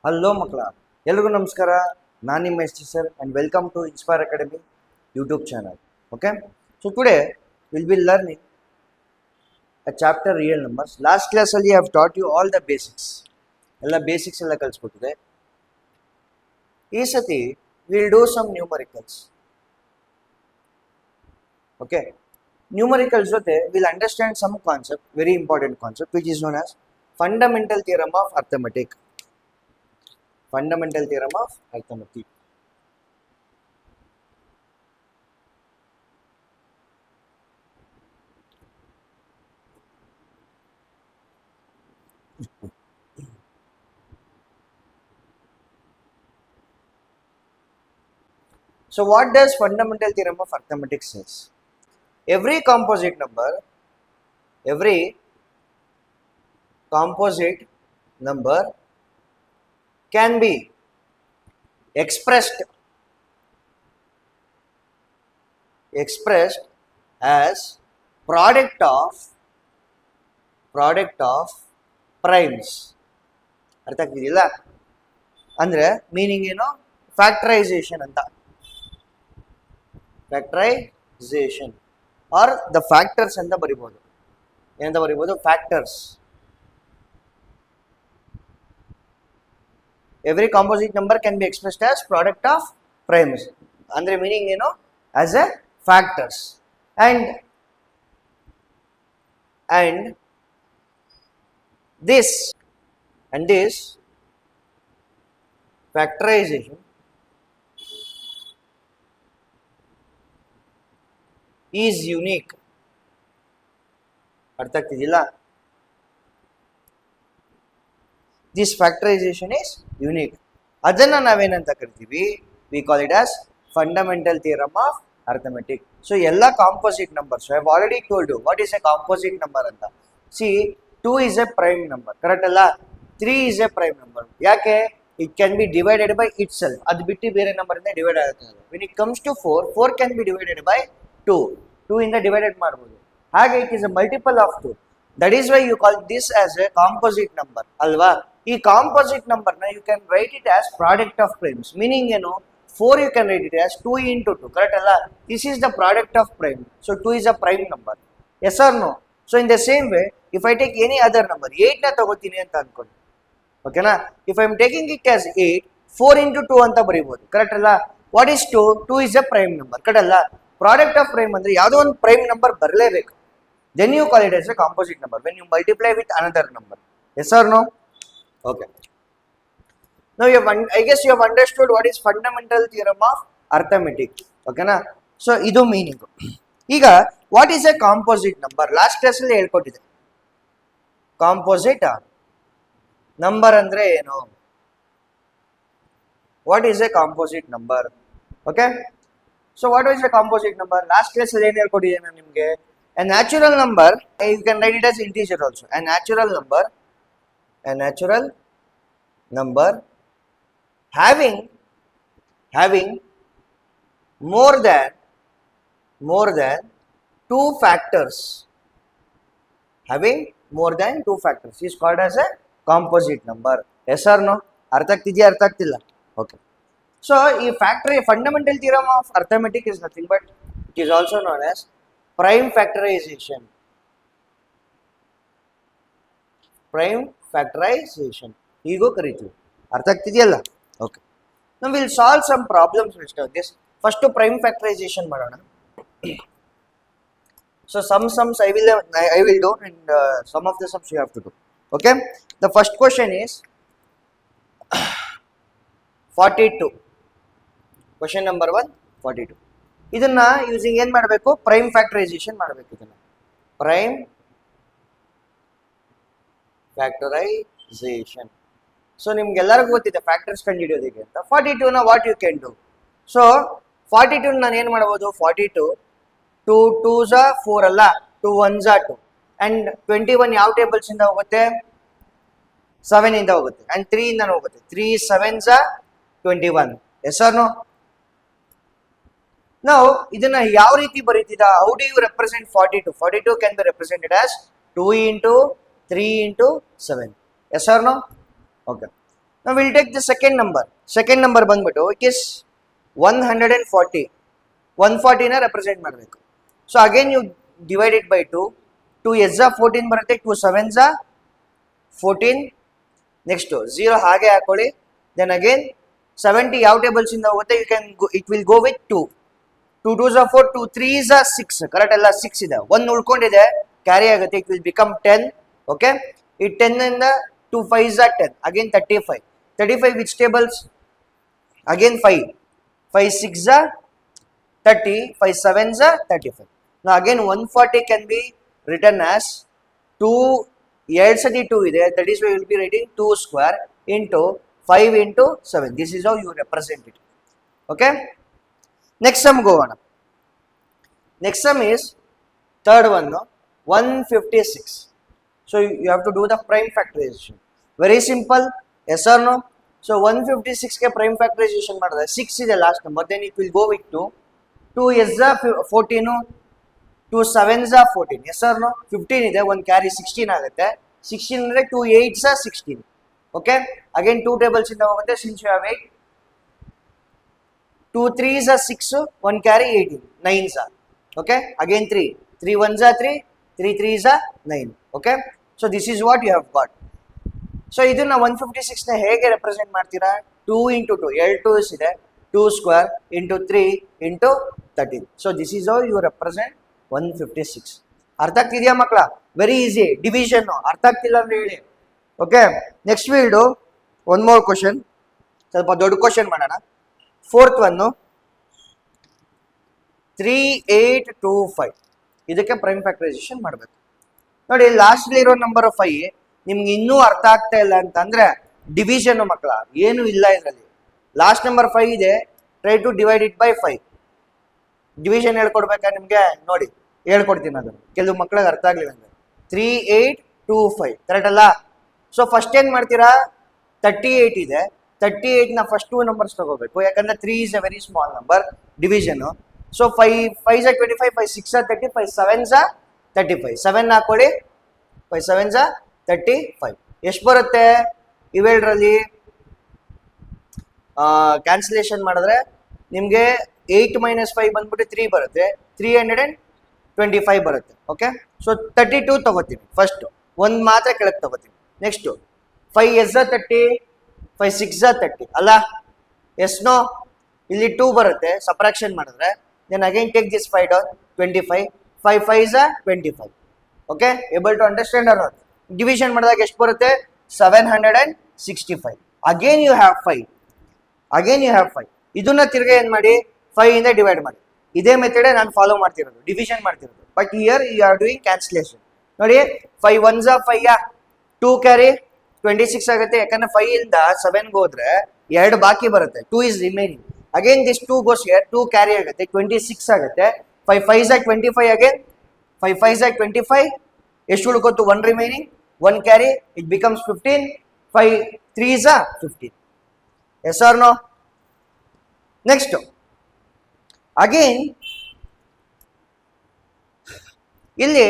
Hello ಮಕ್ಕಳ, ಎಲ್ರಿಗೂ ನಮಸ್ಕಾರ. ನಾನು ನಿಮ್ಮ S T sir and welcome to Inspire Academy YouTube channel. Okay, so today will be learning a chapter real numbers. Last ಕ್ಲಾಸಲ್ಲಿ I have taught you all the basics. ಎಲ್ಲ basics ಎಲ್ಲ ಕಲಿಸ್ಕೊಟ್ಟಿದೆ. ಈ ಸತಿ will do some numericals. Okay, numericals ಜೊತೆ will understand some concept, very important concept, which is known as fundamental theorem of arithmetic. Fundamental theorem of arithmetic. So what does fundamental theorem of arithmetic says? Every composite number can be expressed as product of primes. ಅರ್ಥ ಆಗ್ತಿದೆಯಲ್ಲ? ಅಂದ್ರೆ meaning ಏನು? Factorisation ಅಂತ. Factorisation are the factors ಅಂತ ಬರಿಬೋದು. ಏನಂತ ಬರಿಬೋದು? Factors. Every composite number can be expressed as product of primes. Andre meaning as a factors, and this factorization is unique. ಅರ್ಥ ಆಗ್ತಿದೆಯಲ್ಲ? This factorization is unique. ಅದನ್ನ ನಾವೇನಂತ ಕರಿತೀವಿ? We call it as fundamental theorem of arithmetic. So ಎಲ್ಲ composite numbers, I have already told you what is a composite number ಅಂತ. See, 2 is a prime number, correct ಅಲ್ಲ? 3 is a prime number. ಯಾಕೆ? It can be divided by itself. ಅದು ಬಿಟ್ಟು ಬೇರೆ number ಇಂದ divide ಆಗುತ್ತೆ. When it comes to 4 can be divided by 2 ಇಂದ divided ಮಾಡಬಹುದು. ಹಾಗೆ it is a multiple of 2. That is why you call this as a composite number, ಅಲ್ವಾ? ಈ ಕಾಂಪೋಸಿಟ್ ನಂಬರ್ನ you can write it as product of primes. Meaning ಏನು? 4 you can write it as 2 into 2, correct ಅಲ್ಲ? This is the product of prime. So 2 is a prime number. Yes R no? So in the same way, if I take any other number, 8 ನ ತಗೋತೀನಿ ಅಂತ ಅನ್ಕೊಂಡು, ಓಕೆನಾ? If I am taking it as 8, 4 into 2 ಅಂತ ಬರೀಬಹುದು, correct ಅಲ್ಲ? What is 2? 2 is a prime number, correct ಅಲ್ಲ? Product of prime ಅಂದ್ರೆ ಯಾವುದೋ ಒಂದು ಪ್ರೈಮ್ ನಂಬರ್ ಬರಲೇಬೇಕು. Then you call it as a composite number when you multiply with another number. Yes or no? Okay. Now I guess you have understood what is fundamental theorem of arithmetic. Okay na? So idu meaning. Iga what is a composite number? Last class alli helkottide. Composite number andre eno? What is a composite number? Okay? So what is a composite number? Last class alli ಏನು ಹೇಳ್ಕೊಟ್ಟಿದ್ದೆ ನಾನು ನಿಮಗೆ? A natural number, you can write it as integer also. A natural number having more than 2 factors. Having more than 2 factors is called as a composite number. Yes or no? ಅರ್ಥ ಆಗ್ತಿದೆಯಾ? ಅರ್ಥ ಆಗ್ತಿಲ್ಲ? Okay. So, ಈ fundamental theorem of arithmetic is nothing but it is also known as prime factorization. ಹೀಗೂ ಕರಿತೀವಿ. ಅರ್ಥ ಆಗ್ತಿದೆಯಲ್ಲ? Okay. ನಾವು will solve some problems with this. First prime factorisation ಮಾಡೋಣ. So sums I will do, and some of the sums you have to do. Okay. The first question is 42. Question number 1, 42. ಇದನ್ನ using ಏನ್ ಮಾಡಬೇಕು? Prime factorisation ಮಾಡಬೇಕು. ಇದನ್ನ prime factorisation. So ನಿಮ್ಗೆಲ್ಲರಿಗೂ ಗೊತ್ತಿದೆ factors ಕಂಡುಹಿಡಿಯೋದಕ್ಕೆ ಅಂತ. 42 ನ what you can do? So 42 ನಾನು ಏನ್ ಮಾಡಬಹುದು? 42 2 2s 4 ಅಲ್ಲ, 2 1s 2, ಅಂಡ್ 21 ಯಾವ ಟೇಬಲ್ಸ್ ಇಂದ ಹೋಗುತ್ತೆ? 7 ಇಂದ ಹೋಗುತ್ತೆ, ಅಂಡ್ 3 ಇಂದ ಹೋಗುತ್ತೆ. 3 7s 21. S R no? Now, ಇದನ್ನ ಯಾವ ರೀತಿ ಬರೀತಿದ? How do you represent 42? 42 can be represented as 2 into 3 into 7. Yes or no? Okay. Now we'll take the second number. Second number ಬಂದ್ಬಿಟ್ಟು it is 140. 140 ನ represent ಮಾಡಬೇಕು. So again you divide it by 2. 2 s 14 ಬರುತ್ತೆ, 2 7s 14. Next 0 ಹಾಗೆ ಹಾಕೊಳ್ಳಿ. Then again 70 ಯಾವ tables ಇಂದ ಹೋಗುತ್ತೆ, you can go, it will go with 2. 2 2s 4, 2 3s 6. Correct ಅಲ್ಲ, 6 ಇದೆ, 1 ಉಳ್ಕೊಂಡಿದೆ, ಕ್ಯಾರಿ ಆಗುತ್ತೆ, it will become 10. Okay, ಈ 10 ಇಂದ 2 5s 10, again 35. 35 which tables? Again 5. 5 6s 30, 5 7s 35. Now again 140 can be written as 2 2 2 ಇದೆ, that is why we will be writing 2 square into 5 into 7. This is how you represent it. Okay, next sum go on. Next sum is third one, no? 156. So you have to do the prime factorization. Very simple, yes or no? So 156 ke prime factorization madre 6 is the last number, then it will go with 2. 2 s 14, 2 7s 14, yes or no? 15 ide, 1 carry 16 ಆಗುತ್ತೆ. 16 ಅಂದ್ರೆ 2 8s 16. Okay, again 2 tables ಇಂದ ಹೋಗುತ್ತೆ, since you have 8. 2 3s 6, 1 carry 18, 9s. Okay, again 3 3 1s 3, 3 3s 9. Okay, so this is what you have got. So ಇದನ್ನ 156 ನ ಹೇಗೆ represent ಮಾಡ್ತೀರಾ? 2 into 2, L2s ಇದೆ, 2 square into 3 into 13. So this is how you represent 156. ಅರ್ಥ ಆಗ್ತಿದೆಯಾ ಮಕ್ಕಳ? Very easy. Division ಅರ್ಥ ಆಗ್ತಿಲ್ಲ ಅಂದ್ರೆ ಹೇಳಿ. Okay, next will do one more question, ಸ್ವಲ್ಪ ದೊಡ್ಡ ಕ್ವಶನ್ ಮಾಡೋಣ. Fourth one 3825. ಇದಕ್ಕೆ ಪ್ರೈಮ್ ಫ್ಯಾಕ್ಟರೈಸೇಷನ್ ಮಾಡಬೇಕು. ನೋಡಿ, ಲಾಸ್ಟ್ ಇರೋ ನಂಬರ್ 5 ನಿಮ್ಗೆ ಇನ್ನೂ ಅರ್ಥ ಆಗ್ತಾ ಇಲ್ಲ ಅಂತಂದ್ರೆ ಡಿವಿಷನ್ ಮಕ್ಕಳ ಏನು ಇಲ್ಲ ಇದರಲ್ಲಿ. ಲಾಸ್ಟ್ ನಂಬರ್ 5 ಇದೆ, try to divide it by 5. Division ಹೇಳ್ಕೊಡ್ಬೇಕಾ ನಿಮ್ಗೆ? ನೋಡಿ ಹೇಳ್ಕೊಡ್ತೀನಿ, ಅದನ್ನು ಕೆಲವು ಮಕ್ಕಳಿಗೆ ಅರ್ಥ ಆಗ್ಲಿಲ್ಲ ಅಂದ್ರೆ. 3825 ಕರೆಕ್ಟ್ ಅಲ್ಲ? ಸೊ ಫಸ್ಟ್ ಏನ್ ಮಾಡ್ತೀರಾ, 38 ಇದೆ, 38 ನ ಫಸ್ಟ್ 2 ನಂಬರ್ಸ್ ತಗೋಬೇಕು, ಯಾಕಂದ್ರೆ 3 is A very small number, division. So 5 5s 25, 5 6s 30, 5 7s 35. 7 ಹಾಕೊಳ್ಳಿ, 5 7s 35. ಎಷ್ಟು ಬರುತ್ತೆ ಇವೆರಡರಲ್ಲಿ? ಕ್ಯಾನ್ಸಲೇಷನ್ ಮಾಡಿದ್ರೆ ನಿಮಗೆ 8 minus 5 ಬಂದ್ಬಿಟ್ಟು 3 ಬರುತ್ತೆ, 325 ಬರುತ್ತೆ. ಓಕೆ, ಸೊ 32 ತಗೋತೀನಿ ಫಸ್ಟ್, ಒಂದು ಮಾತ್ರ ಕೆಳಗೆ ತಗೋತೀನಿ. ನೆಕ್ಸ್ಟ್ 5 s 30, 5 6s 30 ಅಲ್ಲ? Yes no? ಇಲ್ಲಿ 2 ಬರುತ್ತೆ ಸಬ್ಟ್ರಾಕ್ಷನ್ ಮಾಡಿದ್ರೆ. Then again take this 5 down, 25, 5 5s 25. Okay, able to understand or not? Division ಮಾಡಿದಾಗ ಎಷ್ಟು ಬರುತ್ತೆ? 765. Again you have 5, again you have 5. ಇದನ್ನ ತಿರ್ಗಿ ಏನ್ ಮಾಡಿ, 5 ಇಂದ ಡಿವೈಡ್ ಮಾಡಿ. ಇದೇ ಮೆಥಡ್ ನಾನು ಫಾಲೋ ಮಾಡ್ತಿರೋದು, ಡಿವಿಷನ್ ಮಾಡ್ತಿರೋದು. But here you are doing cancellation. ನೋಡಿ, 5 1s 5, 2 ಕ್ಯಾರಿ 26 ಆಗುತ್ತೆ, ಯಾಕಂದ್ರೆ 5 ಇಂದ 7 ಹೋದ್ರೆ 2 ಬಾಕಿ ಬರುತ್ತೆ, 2 is remaining. Again this 2 goes here, 2 carry ಆಗುತ್ತೆ, 26 ಆಗುತ್ತೆ. 5 5s 25, ಅಗೇನ್ 5 5s 25. ಎಷ್ಟು ಉಳ್ಕೋತು? 1 remaining, 1 carry, it becomes 15. 5 3s 15. Yes R no? Next again ಇಲ್ಲಿ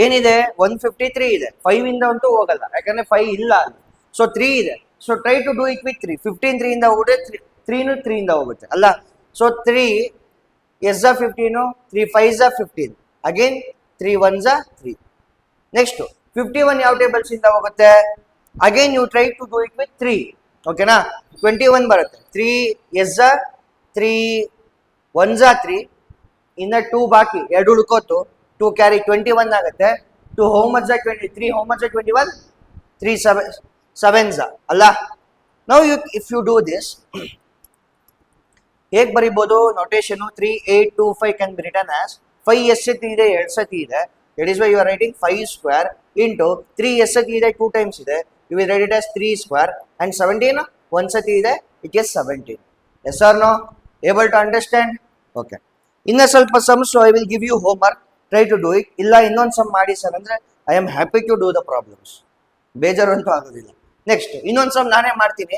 ಏನಿದೆ, 153 ಇದೆ. 5 ಇಂದ ಅಂತೂ ಹೋಗಲ್ಲ, ಯಾಕಂದ್ರೆ 5 ಇಲ್ಲ ಅಲ್ಲಿ. ಸೊ 3 ಇದೆ. So try to do it with 3. 15 3 ಇಂದ ಹೋಗುತ್ತೆ, 3 3 ಇಂದ ಹೋಗುತ್ತೆ ಅಲ್ಲ? So 3 s 15, 3 5s 15, again 3 1s 3. Next 51 ಯಾವ ಟೇಬಲ್ಸ್ ಇಂದ ಹೋಗುತ್ತೆ? Again you try to do it with 3. ಓಕೆನಾ? 21 ಬರುತ್ತೆ, 3 s 3 1s 3, ಇನ್ನ 2 ಬಾಕಿ, 2 ಉಳ್ಕೋತು, 2 ಕ್ಯಾರಿ 21 ಆಗುತ್ತೆ. 2 how much 23, how much 21, 3 7s ಅಲ್ಲ? Now you if you do this, ಹೇಗೆ ಬರಿಬೋದು notation? 3825 can be written as 5 s ಸತಿ ಇದೆ, 2 ಸತಿ ಇದೆ, that is why you are writing 5 square into 3 s ಸತಿ ಇದೆ, 2 ಟೈಮ್ಸ್ ಇದೆ, you will write it as 3 square and 17 1 ಸತಿ ಇದೆ, ಇಟ್ ಇಸ್ 17. Yes R no? Able to understand? Okay, ಇನ್ನ ಸ್ವಲ್ಪ sums I will give you home work, try to do it. ಇಲ್ಲ ಇನ್ನೊಂದು ಸಮ್ ಮಾಡಿ ಸರ್ ಅಂದ್ರೆ I am happy to do the problems, ಬೇಜಾರು ಅಂತೂ ಆಗೋದಿಲ್ಲ. ನೆಕ್ಸ್ಟ್ ಇನ್ನೊಂದು ಸಮ್ ನಾನೇ ಮಾಡ್ತೀನಿ.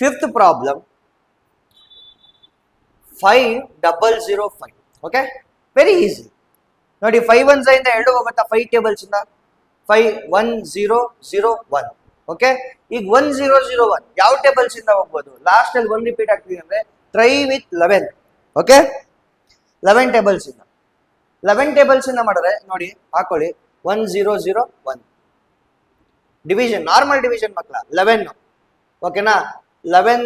5th problem 5005. Okay, very easy. ನೋಡಿ, 5 1s ಇಂದ 2 ಹೋಗುತ್ತಾ 5 ಟೇಬಲ್ಸ್ ಇಂದ? 51001. ಓಕೆ, ಈಗ 1001 ಯಾವ ಟೇಬಲ್ಸ್ ಇಂದ ಹೋಗ್ಬೋದು? ಲಾಸ್ಟ್ ಅಲ್ಲಿ 1 ರಿಪೀಟ್ ಆಗ್ತಿದೆ ಅಂದ್ರೆ ಟ್ರೈ ವಿತ್ 11. ಓಕೆ, 11 ಟೇಬಲ್ಸ್ ಇಂದ 11 ಟೇಬಲ್ಸ್ ಇಂದ ಮಾಡಿದ್ರೆ ನೋಡಿ ಹಾಕೊಳ್ಳಿ 1001 ಡಿವಿಷನ್, ನಾರ್ಮಲ್ ಡಿವಿಷನ್ ಮಕ್ಕಳ 11. ಓಕೆನಾ, 11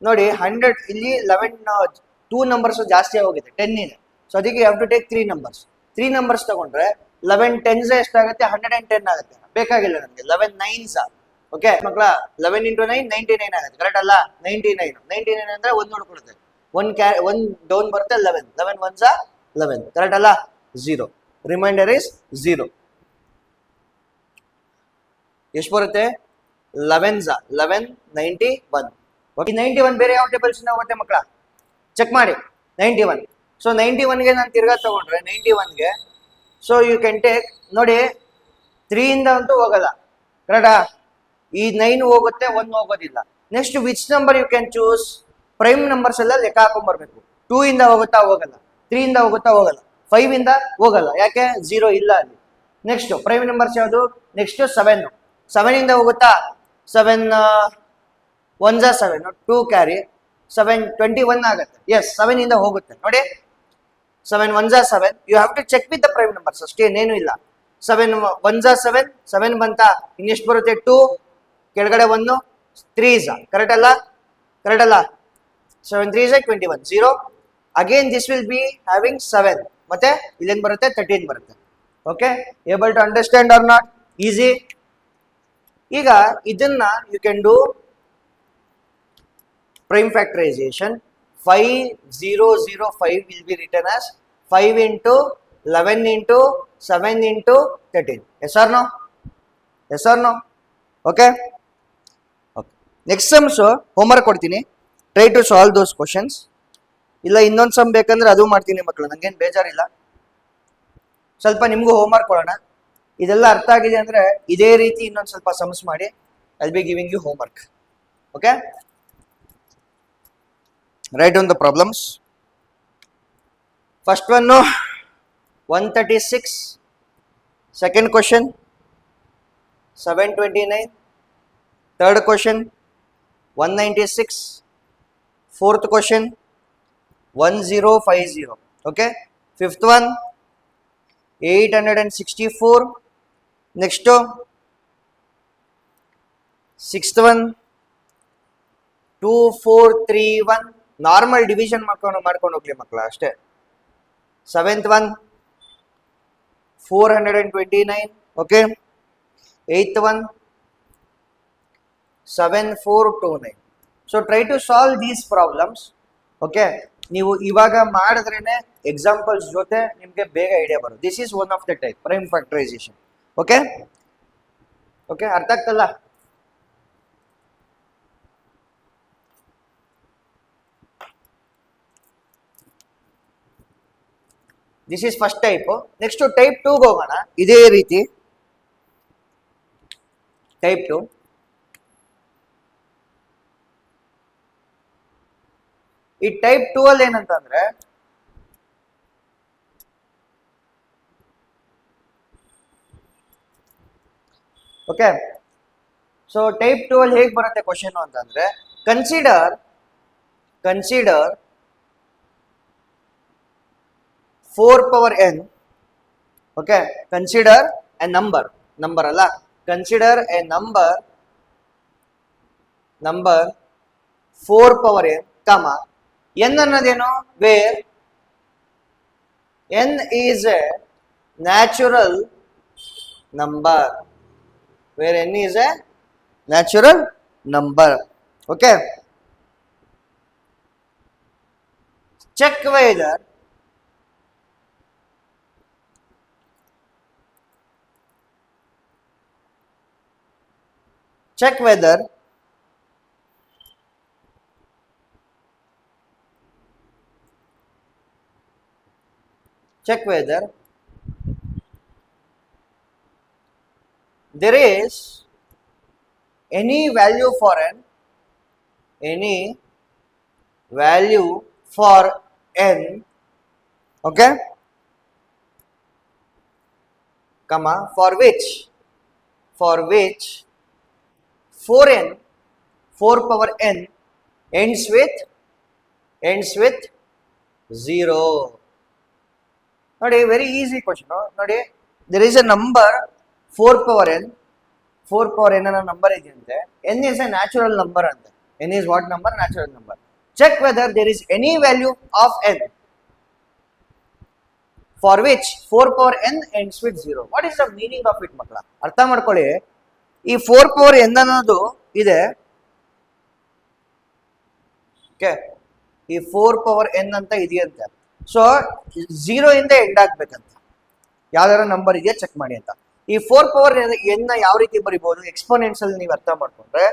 ನೋಡಿ 100 ಇಲ್ಲಿ 11 2 ನಂಬರ್ಸ್ ಜಾಸ್ತಿ ಹೋಗಿದೆ, 10 ಇದೆ. ಸೊ ಅದಕ್ಕೆ you have to take 3 numbers. 3 numbers ತಗೊಂಡ್ರೆ 11 ಟೆನ್ಸ್ ಎಷ್ಟಾಗುತ್ತೆ? 110 ಆಗುತ್ತೆ. ಬೇಕಾಗಿಲ್ಲ ನನಗೆ 11 9s. ಓಕೆ ಮಕ್ಕಳ, 11 × 9 99 ಆಗುತ್ತೆ, ಕರೆಕ್ಟ್ ಅಲ್ಲ? 99 ಅಂದ್ರೆ ಒಂದು ನೋಡ್ಕೊಳುತ್ತೆ, ಒನ್ ಡೌನ್ ಬರುತ್ತೆ, 11 11 1s 11, ಕರೆಕ್ಟ್ ಅಲ್ಲ? 0, ರಿಮೈಂಡರ್ ಇಸ್ 0. ಎಷ್ಟು ಬರುತ್ತೆ? 11s 11 91. ಓಕೆ, 91 ಬೇರೆ ಯಾವ ಟೇಬಲ್ಸ್ ಇಂದ ಹೋಗುತ್ತೆ ಮಕ್ಕಳ? ಚೆಕ್ ಮಾಡಿ 91. ಸೊ 91ಗೆ ನಾನು ತಿರ್ಗಾ ತಗೊಂಡ್ರೆ 91ಗೆ, ಸೊ ಯು ಕ್ಯಾನ್ ಟೇಕ್ ನೋಡಿ 3 ಇಂದ ಅಂತೂ ಹೋಗಲ್ಲ, ಕರೆಕ್ಟಾ? ಈ 9 ಹೋಗುತ್ತೆ, 1 ಹೋಗೋದಿಲ್ಲ. Next which number you can choose? Prime numbers ಎಲ್ಲ ಲೆಕ್ಕ ಹಾಕೊಂಡ್ಬರ್ಬೇಕು. 2 ಇಂದ ಹೋಗುತ್ತಾ? ಹೋಗಲ್ಲ. 3 ಇಂದ ಹೋಗುತ್ತಾ? ಹೋಗಲ್ಲ. 5 ಇಂದ ಹೋಗಲ್ಲ, ಯಾಕೆ? 0 ಇಲ್ಲ ಅಲ್ಲಿ. ನೆಕ್ಸ್ಟ್ ಪ್ರೈಮ್ ನಂಬರ್ಸ್ ಯಾವುದು? ನೆಕ್ಸ್ಟ್ 7 ಇಂದ ಹೋಗುತ್ತಾ? 7 1s 7, 2 ಕ್ಯಾರಿ 7 21 ಆಗುತ್ತೆ. ಎಸ್, 7 ಇಂದ ಹೋಗುತ್ತೆ ನೋಡಿ. 7 1s 7. You have to check with the prime numbers, ಅಷ್ಟೇನೇನು ಇಲ್ಲ. 7 1s 7, 7 ಬಂತ, ಇನ್ನೆಷ್ಟು ಬರುತ್ತೆ? 2 ಕೆಳಗಡೆ 1 3s, ಕರೆಕ್ಟ್ ಅಲ್ಲ? ಕರೆಕ್ಟ್ ಅಲ್ಲ? 7 3s 21, 0. Again this will be having 7, ಮತ್ತೆ ಇಲ್ಲೇನು ಬರುತ್ತೆ? 13 ಬರುತ್ತೆ. Okay, able to understand or not? Easy. ಈಗ ಇದನ್ನ you can do prime factorization. 5005 will be written as 5 into 11 into 7 into 13. Yes or no? Yes or no? Okay. Okay. Next sum homework ಕೊಡ್ತೀನಿ. Try to solve those questions. ಇಲ್ಲ ಇನ್ನೊಂದು some ಬೇಕಂದ್ರೆ ಅದು ಮಾಡ್ತೀನಿ ಮಕ್ಕಳು, ನಂಗೇನು ಬೇಜಾರಿಲ್ಲ. ಸ್ವಲ್ಪ ನಿಮಗೂ ಹೋಮ್ವರ್ಕ್ ಕೊಡೋಣ. ಇದೆಲ್ಲ ಅರ್ಥ ಆಗಿದೆ ಅಂದ್ರೆ ಇದೇ ರೀತಿ ಇನ್ನೊಂದು ಸ್ವಲ್ಪ ಸಮ್ಸ್ ಮಾಡಿ. I will be giving you homework. Okay, write down the problems. First one 136, second question 729, third question 196, fourth question 1050. Okay, fifth one 864. next sixth one 2431. Normal division ಮಾಡ್ಕೊಂಡು ಹೋಗ್ಲಿ ಮಕ್ಕಳ, ಅಷ್ಟೇ. 7th one 429. Okay, 8th one 7429. So try to solve these problems. Okay, ನೀವು ಇವಾಗ ಮಾಡಿದ್ರೇನೆ examples ಜೊತೆ ನಿಮಗೆ ಬೇಗ ಐಡಿಯಾ ಬರುತ್ತೆ. This is one of the type prime factorisation. Okay okay, ಅರ್ಥ ಆಗ್ತಲ್ಲ? This is first type. Next type 2 ಹೋಗೋಣ. ಇದೇ ರೀತಿ ಟೈಪ್ 2. ಈ ಟೈಪ್ 2 ಅಲ್ಲಿ ಏನಂತಂದ್ರೆ ಓಕೆ, ಸೊ ಟೈಪ್ 2 ಅಲ್ಲಿ ಹೇಗೆ ಬರುತ್ತೆ ಕ್ವಶನ್ ಅಂತಂದ್ರೆ, consider 4 power n. Okay, consider a number ಅಲ್ಲ, consider a number 4 power n, comma n ಅನ್ನೋದೇನು? Where n is a natural number. Where n is a natural number. Okay, check whether there is any value for n, okay, comma, for which 4n, 4 power n ends with 0. ನೋಡಿ, very easy question. ನೋಡಿ, there is a number 4 power n, 4 power n ಅನ್ನೋ number ಇದೆಯಂತೆ. n is a natural number ಅಂತೆ. n is what number? Natural number. Check whether there is any value of n for which 4 power n ends with 0. What is the meaning of it, ಮಕ್ಕಳ? ಅರ್ಥ ಮಾಡ್ಕೊಳ್ಳಿ. ಈ 4 power n ಅನ್ನೋದು ಇದೆ. Okay, ಈ 4 power n ಅಂತ ಇದೆಯಂತೆ. So 0 ಇಂದ ಎಂಡ್ ಆಗ್ಬೇಕಂತ. ಯಾವ್ದಾರ ನಂಬರ್ ಇದೆಯಾ ಚೆಕ್ ಮಾಡಿ ಅಂತ. ಈ 4 power n ನ ಯಾವ ರೀತಿ ಬರಿಬಹುದು? ಎಕ್ಸ್ಪೋನೆನ್ಷಿಯಲ್ ನೀವು ಅರ್ಥ ಮಾಡ್ಕೊಂಡ್ರೆ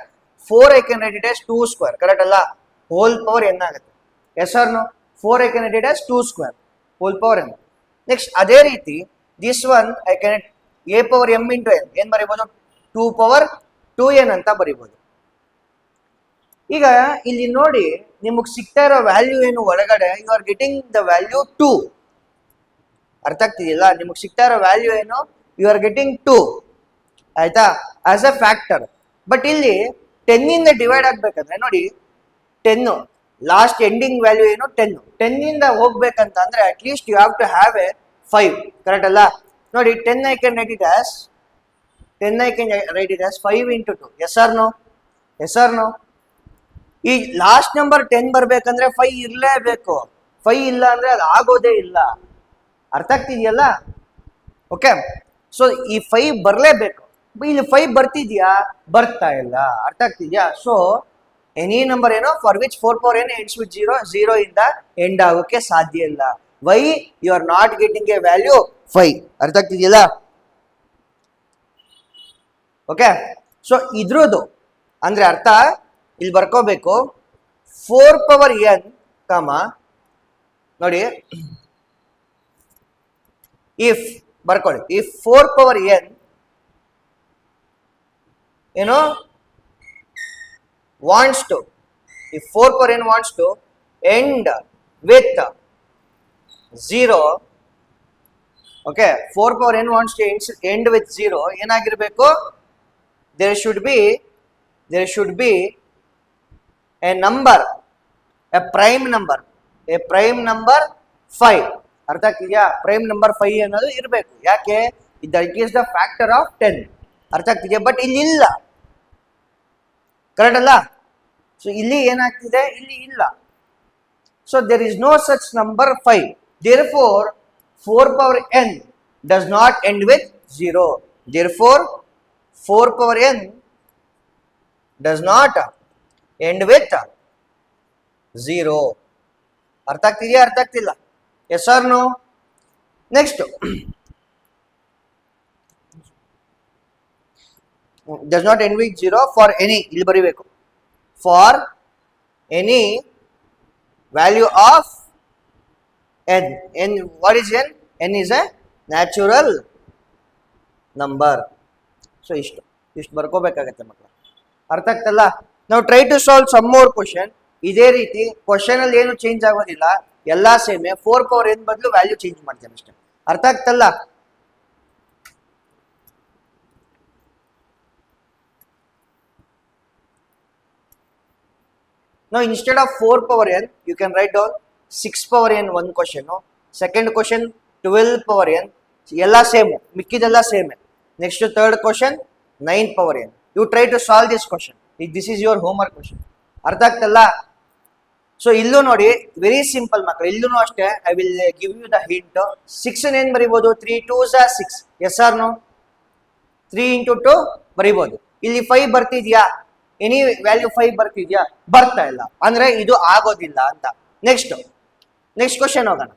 4 I can write it as 2 square, correct ಅಲ್ಲ? ಹೋಲ್ ಪವರ್ n ಆಗುತ್ತೆ. Yes R no? 4 I can write it as 2 square, whole power n. Next ಅದೇ ರೀತಿ this one I can a power m into n, ಏನ್ ಬರಿಬಹುದು? 2 power 2n ಅಂತ ಬರಿಬಹುದು. ಈಗ ಇಲ್ಲಿ ನೋಡಿ, ನಿಮಗೆ ಸಿಗ್ತಾ ಇರೋ ವ್ಯಾಲ್ಯೂ ಏನು ಒಳಗಡೆ? You are getting the value 2. ಅರ್ಥ ಆಗ್ತಿದೆಯಲ್ಲ? ನಿಮಗೆ ಸಿಗ್ತಾ ಇರೋ ವ್ಯಾಲ್ಯೂ ಏನು? ಯು ಆರ್ ಗೆಟಿಂಗ್ 2, ಆಯ್ತಾ, ಆಸ್ ಅ ಫ್ಯಾಕ್ಟರ್. ಬಟ್ ಇಲ್ಲಿ 10 ಇಂದ ಡಿವೈಡ್ ಆಗ್ಬೇಕಂದ್ರೆ ನೋಡಿ, 10 ಲಾಸ್ಟ್ ಎಂಡಿಂಗ್ ವ್ಯಾಲ್ಯೂ ಏನು? 10 ಇಂದ ಹೋಗ್ಬೇಕಂತ ಅಂದ್ರೆ at least you have to have a 5, correct ಅಲ್ಲ? ನೋಡಿ, 10 I can write it as 5 into 2. Yes R no? Yes R no? ಈ ಲಾಸ್ಟ್ ನಂಬರ್ 10 ಬರ್ಬೇಕಂದ್ರೆ 5 ಇರಲೇಬೇಕು. 5 ಇಲ್ಲ ಅಂದ್ರೆ ಅದು ಆಗೋದೇ ಇಲ್ಲ. ಅರ್ಥ ಆಗ್ತಿದೆಯಲ್ಲ? ಓಕೆ, ಸೊ ಈ 5 ಬರಲೇಬೇಕು. ಇಲ್ಲಿ 5 ಬರ್ತಿದ್ಯಾ? ಬರ್ತಾ ಇಲ್ಲ. ಅರ್ಥ ಆಗ್ತಿದ್ಯಾ? ಸೊ ಎನಿ ನಂಬರ್ ಏನೋ for which 4 power n ends with 0, 0 ಇಂದ ಎಂಡ್ ಆಗೋಕೆ ಸಾಧ್ಯ ಇಲ್ಲ. Why? You are not getting a value 5. ಅರ್ಥ ಆಗ್ತಿದೆಯಲ್ಲ? ಓಕೆ, ಸೊ ಇದ್ರದ್ದು ಅಂದ್ರೆ ಅರ್ಥ ಇಲ್ಲಿ ಬರ್ಕೋಬೇಕು. 4 power n, ನೋಡಿ, ಇಫ್ ಬರ್ಕೊಳ್ಳಿ, ಇಫ್ 4 power n ಏನು wants to, if 4 power n wants to end with 0, okay, 4 power n wants to end with 0, ಏನಾಗಿರ್ಬೇಕು? there should be a number, a prime number 5. ಅರ್ಥ ಆಗ್ತಿದ್ಯಾ? ಪ್ರೈಮ್ ನಂಬರ್ 5 ಅನ್ನೋದು ಇರಬೇಕು. ಯಾಕೆ? That is the factor of 10. ಅರ್ಥ ಆಗ್ತಿದ್ಯಾ? But ಇಲ್ಲಿ ಇಲ್ಲ, ಕರೆಕ್ಟ್ ಅಲ್ಲ? ಸೊ ಇಲ್ಲಿ ಏನಾಗ್ತಿದೆ? ಇಲ್ಲಿ ಇಲ್ಲ. So there is no such number 5. therefore 4 power n does not end with 0. therefore 4 power n does not end with 0. ಅರ್ಥ ಆಗ್ತಿದೆಯಾ? ಅರ್ಥ ಆಗ್ತಿಲ್ಲ? Yes R no? Next, does not end with 0 for any, ಇಲ್ಲಿ ಬರಿಬೇಕು, for any value of n. what is n? n is a natural number. ಸೊ ಇಷ್ಟು ಬರ್ಕೋಬೇಕಾಗತ್ತೆ ಮಕ್ಕಳು. ಅರ್ಥ ಆಗ್ತಲ್ಲ? ನಾವು try to solve some more question. ಇದೇ ರೀತಿ ಕ್ವಶನ್ ಅಲ್ಲಿ ಏನು ಚೇಂಜ್ ಆಗೋದಿಲ್ಲ, ಎಲ್ಲಾ ಸೇಮೆ. 4 power n ಬದಲು ವ್ಯಾಲ್ಯೂ ಚೇಂಜ್ ಮಾಡ್ತೇನೆ ಅಷ್ಟೇ. ಅರ್ಥ ಆಗ್ತಲ್ಲ? Now instead of 4 power n, you can write down 6 power n one question. Second question 12 power n. ಎಲ್ಲ ಸೇಮ್, ಮಿಕ್ಕಿದೆಲ್ಲ same. Next third question 9 power n. You try to solve this question. This is your homework question. ಅರ್ಥ ಆಗ್ತಲ್ಲ? So ಇಲ್ಲೂ ನೋಡಿ, very simple ಮಕ್ಕಳು. ಇಲ್ಲೂ ಅಷ್ಟೇ, I will give you the hint. 6 ಏನ್ ಬರಿಬೋದು? 3 2s are 6. S R no? 3 into 2 ಬರಿಬೋದು. ಇಲ್ಲಿ 5 ಬರ್ತಿದ್ಯಾ? Any value 5 ಬರ್ತಿದ್ಯಾ? ಬರ್ತಾ ಇಲ್ಲ. ಅಂದ್ರೆ ಇದು ಆಗೋದಿಲ್ಲ ಅಂತ. ನೆಕ್ಸ್ಟ್ ಕ್ವಶನ್ ಹೋಗೋಣ.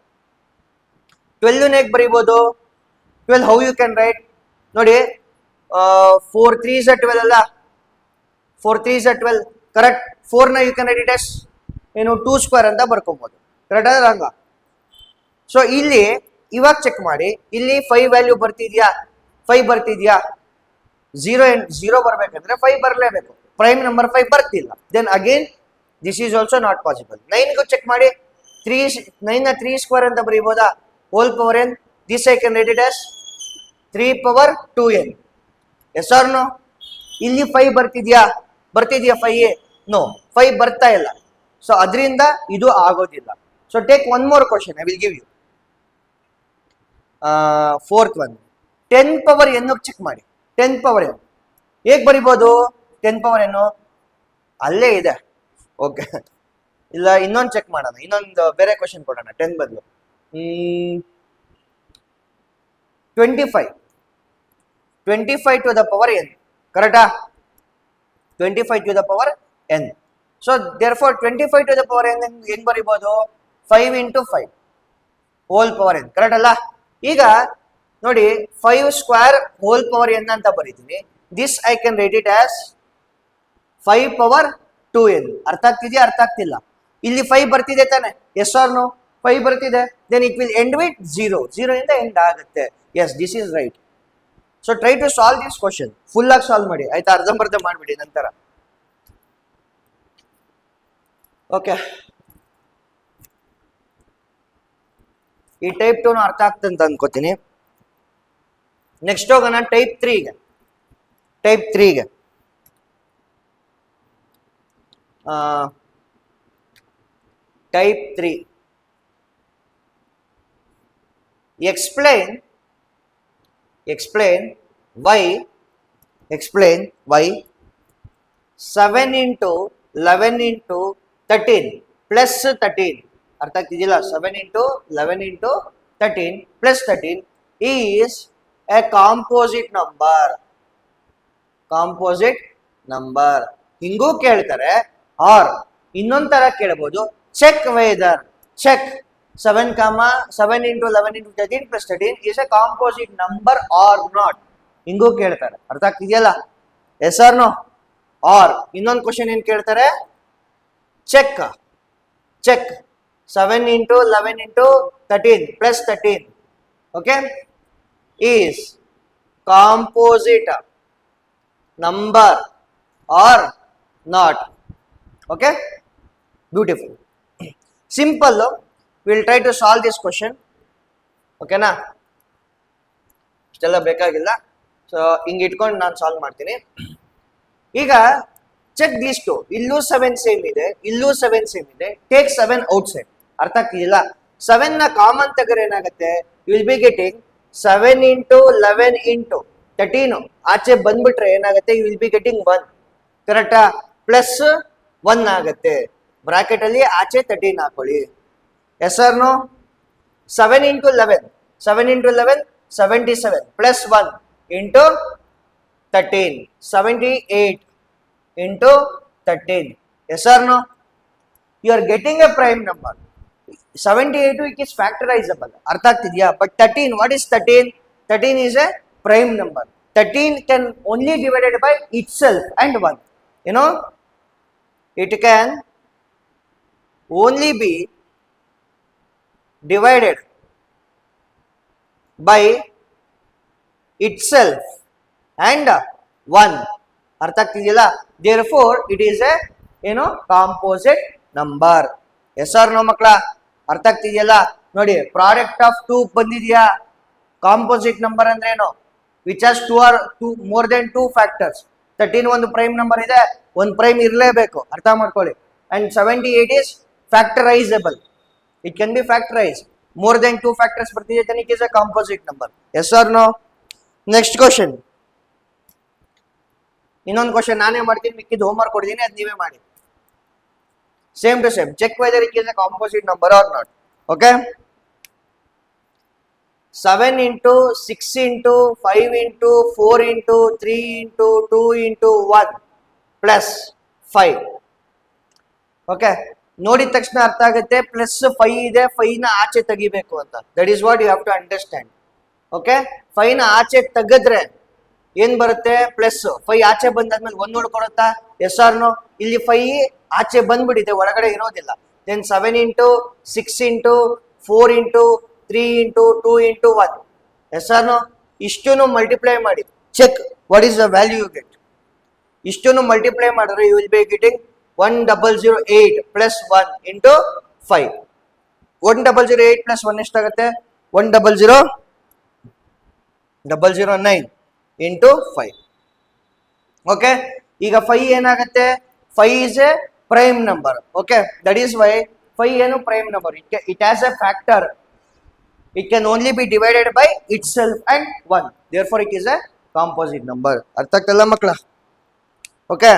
12 ಹೇಗೆ ಬರಿಬೋದು? 12 ಹೌ ಯು ಕ್ಯಾನ್ ರೈಟ್? ನೋಡಿ, 4 3s are 12 ಅಲ್ಲ? 4 3s are 12, ಕರೆಕ್ಟ್. 4 ನ you can write it as ಏನು 2 square ಅಂತ ಬರ್ಕೊಬಹುದು, ಕರೆಕ್ಟ್ ಅಲ್ಲ ಹಂಗ? ಸೊ ಇಲ್ಲಿ ಇವಾಗ ಚೆಕ್ ಮಾಡಿ, ಇಲ್ಲಿ 5 ವ್ಯಾಲ್ಯೂ ಬರ್ತಿದ್ಯಾ? 5 ಬರ್ತಿದ್ಯಾ? 0 ಬರ್ಬೇಕಂದ್ರೆ 5 ಬರಲೇಬೇಕು. ಪ್ರೈಮ್ ನಂಬರ್ 5 ಬರ್ತಿಲ್ಲ. Then again this is also not possible. 9 check ಮಾಡಿ. 9 ನ 3 square ಅಂತ ಬರೀಬಹುದಾ? Whole power n. This I can write it as 3 power 2n. Yes R no? ಇಲ್ಲಿ 5 ಬರ್ತಿದ್ಯಾ 5? ನೋ, 5 ಬರ್ತಾ ಇಲ್ಲ. ಸೊ ಅದರಿಂದ ಇದು ಆಗೋದಿಲ್ಲ. So take one more question, I will give you. Fourth one, 10 power n check ಮಾಡಿ. 10 power N ಹೇಗೆ ಬರಿಬೋದು? 10 power N ಅಲ್ಲೇ ಇದೆ. ಓಕೆ, ಇಲ್ಲ ಇನ್ನೊಂದು ಚೆಕ್ ಮಾಡೋಣ, ಇನ್ನೊಂದು ಬೇರೆ ಕ್ವಶನ್ ಕೊಡೋಣ. 10 ಬದಲು 25 ಟು ದ ಪವರ್ ಎನ್, ಕರೆಕ್ಟಾ? 25 to the power n. So therefore 25 to the power n ಹೆಂಗ್ ಬರಿಬೋದು? 5 into 5 whole power n, correct ಅಲ್ಲ? ಈಗ ನೋಡಿ, 5 ಸ್ಕ್ವೇರ್ ಹೋಲ್ ಪವರ್ ಎನ್ ಅಂತ ಬರೀತೀನಿ. This I can write it as 5 power 2n. ಅರ್ಥ ಆಗ್ತಿದೆಯಾ? ಅರ್ಥ ಆಗ್ತಿಲ್ಲ? ಇಲ್ಲಿ 5 ಬರ್ತಿದೆ ತಾನೆ? S R no? 5 ಬರ್ತಿದೆ. Then it will end with 0. 0 ಇಂದ ಎಂಡ್ ಆಗುತ್ತೆ. Yes, this is right. So try to solve this question. Full ಆಗಿ ಸಾಲ್ವ್ ಮಾಡಿ ಆಯ್ತಾ? ಅರ್ಧಂಬರ್ಧ ಮಾಡ್ಬಿಡಿ ನಂತರ. ಓಕೆ, ಈ ಟೈಪ್ 2 ಅರ್ಥ ಆಗ್ತಂತ ಅನ್ಕೋತೀನಿ. ನೆಕ್ಸ್ಟ್ ಹೋಗೋಣ ಟೈಪ್ 3ಗೆ. ಟೈಪ್ 3ಗೆ type 3, explain why 7 into 11 into 13 plus 13. ಅರ್ಥ ಆಗ್ತಿದಿಲ್ಲ? 7 into 11 into 13 plus 13 is a composite number. ಹಿಂಗೂ ಕೇಳ್ತಾರೆ, ಆರ್ ಇನ್ನೊಂದ್ ತರ ಕೇಳಬಹುದು. Check whether, check 7 into 11 into 13 plus 13 is a composite number or not. ಹಿಂಗೂ ಕೇಳ್ತಾರೆ. ಅರ್ಥ ಆಗ್ತಿದೆಯಲ್ಲ? Yes R no? ಆರ್ ಇನ್ನೊಂದು ಕ್ವಶನ್ ಏನ್ ಕೇಳ್ತಾರೆ? Check 7 into 11 into 13 plus 13, okay, is composite number or not. Okay, beautiful, simple. We'll try to solve this question. Okay na? ಇಷ್ಟೆಲ್ಲ ಬೇಕಾಗಿಲ್ಲ. So ಹಿಂಗೆ ಇಟ್ಕೊಂಡು ನಾನು ಸಾಲ್ವ್ ಮಾಡ್ತೀನಿ. ಈಗ ಚೆಕ್ ದೀಸ್ ಟು. ಇಲ್ಲೂ 7 ಸೇಮ್ ಇದೆ, ಇಲ್ಲೂ 7 ಸೇಮ್ ಇದೆ. ಟೇಕ್ 7 ಔಟ್ ಸೈಡ್. ಅರ್ಥ ಆಗ್ತಿದಿಲ್ಲ? 7 ನ ಕಾಮನ್ ತೆಗೆದ್ರೆ ಏನಾಗುತ್ತೆ? You will be getting 7 into 11 into 13 ಆಚೆ ಬಂದ್ಬಿಟ್ರೆ ಏನಾಗುತ್ತೆ? ಯು ವಿಲ್ ಬಿ ಗೆಟಿಂಗ್ 1, ಕರೆಕ್ಟಾ? ಪ್ಲಸ್ 1 ಆಗುತ್ತೆ. ಬ್ರಾಕೆಟ್ ಅಲ್ಲಿ ಆಚೆ 13 ಹಾಕೊಳ್ಳಿ. Yes R no? 7 into 11 77 plus 1 into 13 78 into 13. Yes or no? You are getting a prime number. 78 it is factorizable. Artha agtidiya? But 13, what is 13? 13 is a prime number. 13 can only divided by itself and 1. You know, it can only be divided by itself and 1. ಅರ್ಥ ಆಗ್ತಿದೆಯಲ್ಲ? therefore it is a composite number. Yes R no ಮಕ್ಕಳ? ಅರ್ಥ ಆಗ್ತಿದೆಯಲ್ಲ? ನೋಡಿ, product of 2 ಬಂದಿದ್ಯಾ? Composite number ಅಂದ್ರೆ ಏನು? Which has 2 or more than 2 factors. 13 ಒಂದು prime number ಇದೆ, ಒಂದು ಪ್ರೈಮ್ ಇರಲೇಬೇಕು. ಅರ್ಥ ಮಾಡ್ಕೊಳ್ಳಿ. And 78 is factorizable. It can be factorized. More than 2 factors ಬರ್ತಿದೆ, then it is a composite number. Yes or no? Next question. ಇನ್ನೊಂದು ಕ್ವಶನ್ ನಾನೇ ಮಾಡ್ತೀನಿ, ಮಿಕ್ಕಿದ್ದು ಹೋಮ್ವರ್ಕ್ ಕೊಡ್ತೀನಿ, ಅದು ನೀವೇ ಮಾಡಿ. Same to same. Check whether it is a composite number or not. Okay, 7 into 6 into 5 into 4 into 3 into 2 into 1 plus 5. Okay, ನೋಡಿದ ತಕ್ಷಣ ಅರ್ಥ ಆಗುತ್ತೆ ಪ್ಲಸ್ 5 ಇದೆ, 5 ನ ಆಚೆ ತೆಗಿಬೇಕು ಅಂತ. That is what you have to understand. Okay, 5 ನ ಆಚೆ ತೆಗೆದ್ರೆ ಏನ್ ಬರುತ್ತೆ? ಪ್ಲಸ್. 5 ಆಚೆ ಬಂದಾದ್ಮೇಲೆ 1 ಉಳ್ಕೊಳುತ್ತಾ? S R no? ಇಲ್ಲಿ 5 ಆಚೆ ಬಂದ್ಬಿಟ್ಟಿದೆ, ಒಳಗಡೆ ಇರೋದಿಲ್ಲ. Then 7 into 6 into 4 into 3 into 2 into 1. Yes R no? ಇಷ್ಟನ್ನು ಮಲ್ಟಿಪ್ಲೈ ಮಾಡಿ check what is the value you get. ಇಷ್ಟನ್ನು ಮಲ್ಟಿಪ್ಲೈ ಮಾಡಿದ್ರೆ you will be getting 1008 plus 1 into 5. 1008 plus 1 ಎಷ್ಟಾಗುತ್ತೆ? 100 009 ಇಂಟು 5. ಓಕೆ, ಈಗ 5 ಏನಾಗುತ್ತೆ, 5 is a prime number. Okay, that is why 5 ಏನು prime number. It has a factor. It can only be divided by itself and 1. Therefore, it is a composite number. ಅರ್ಥ ಆಗ್ತಲ್ಲ ಮಕ್ಕಳ? Okay,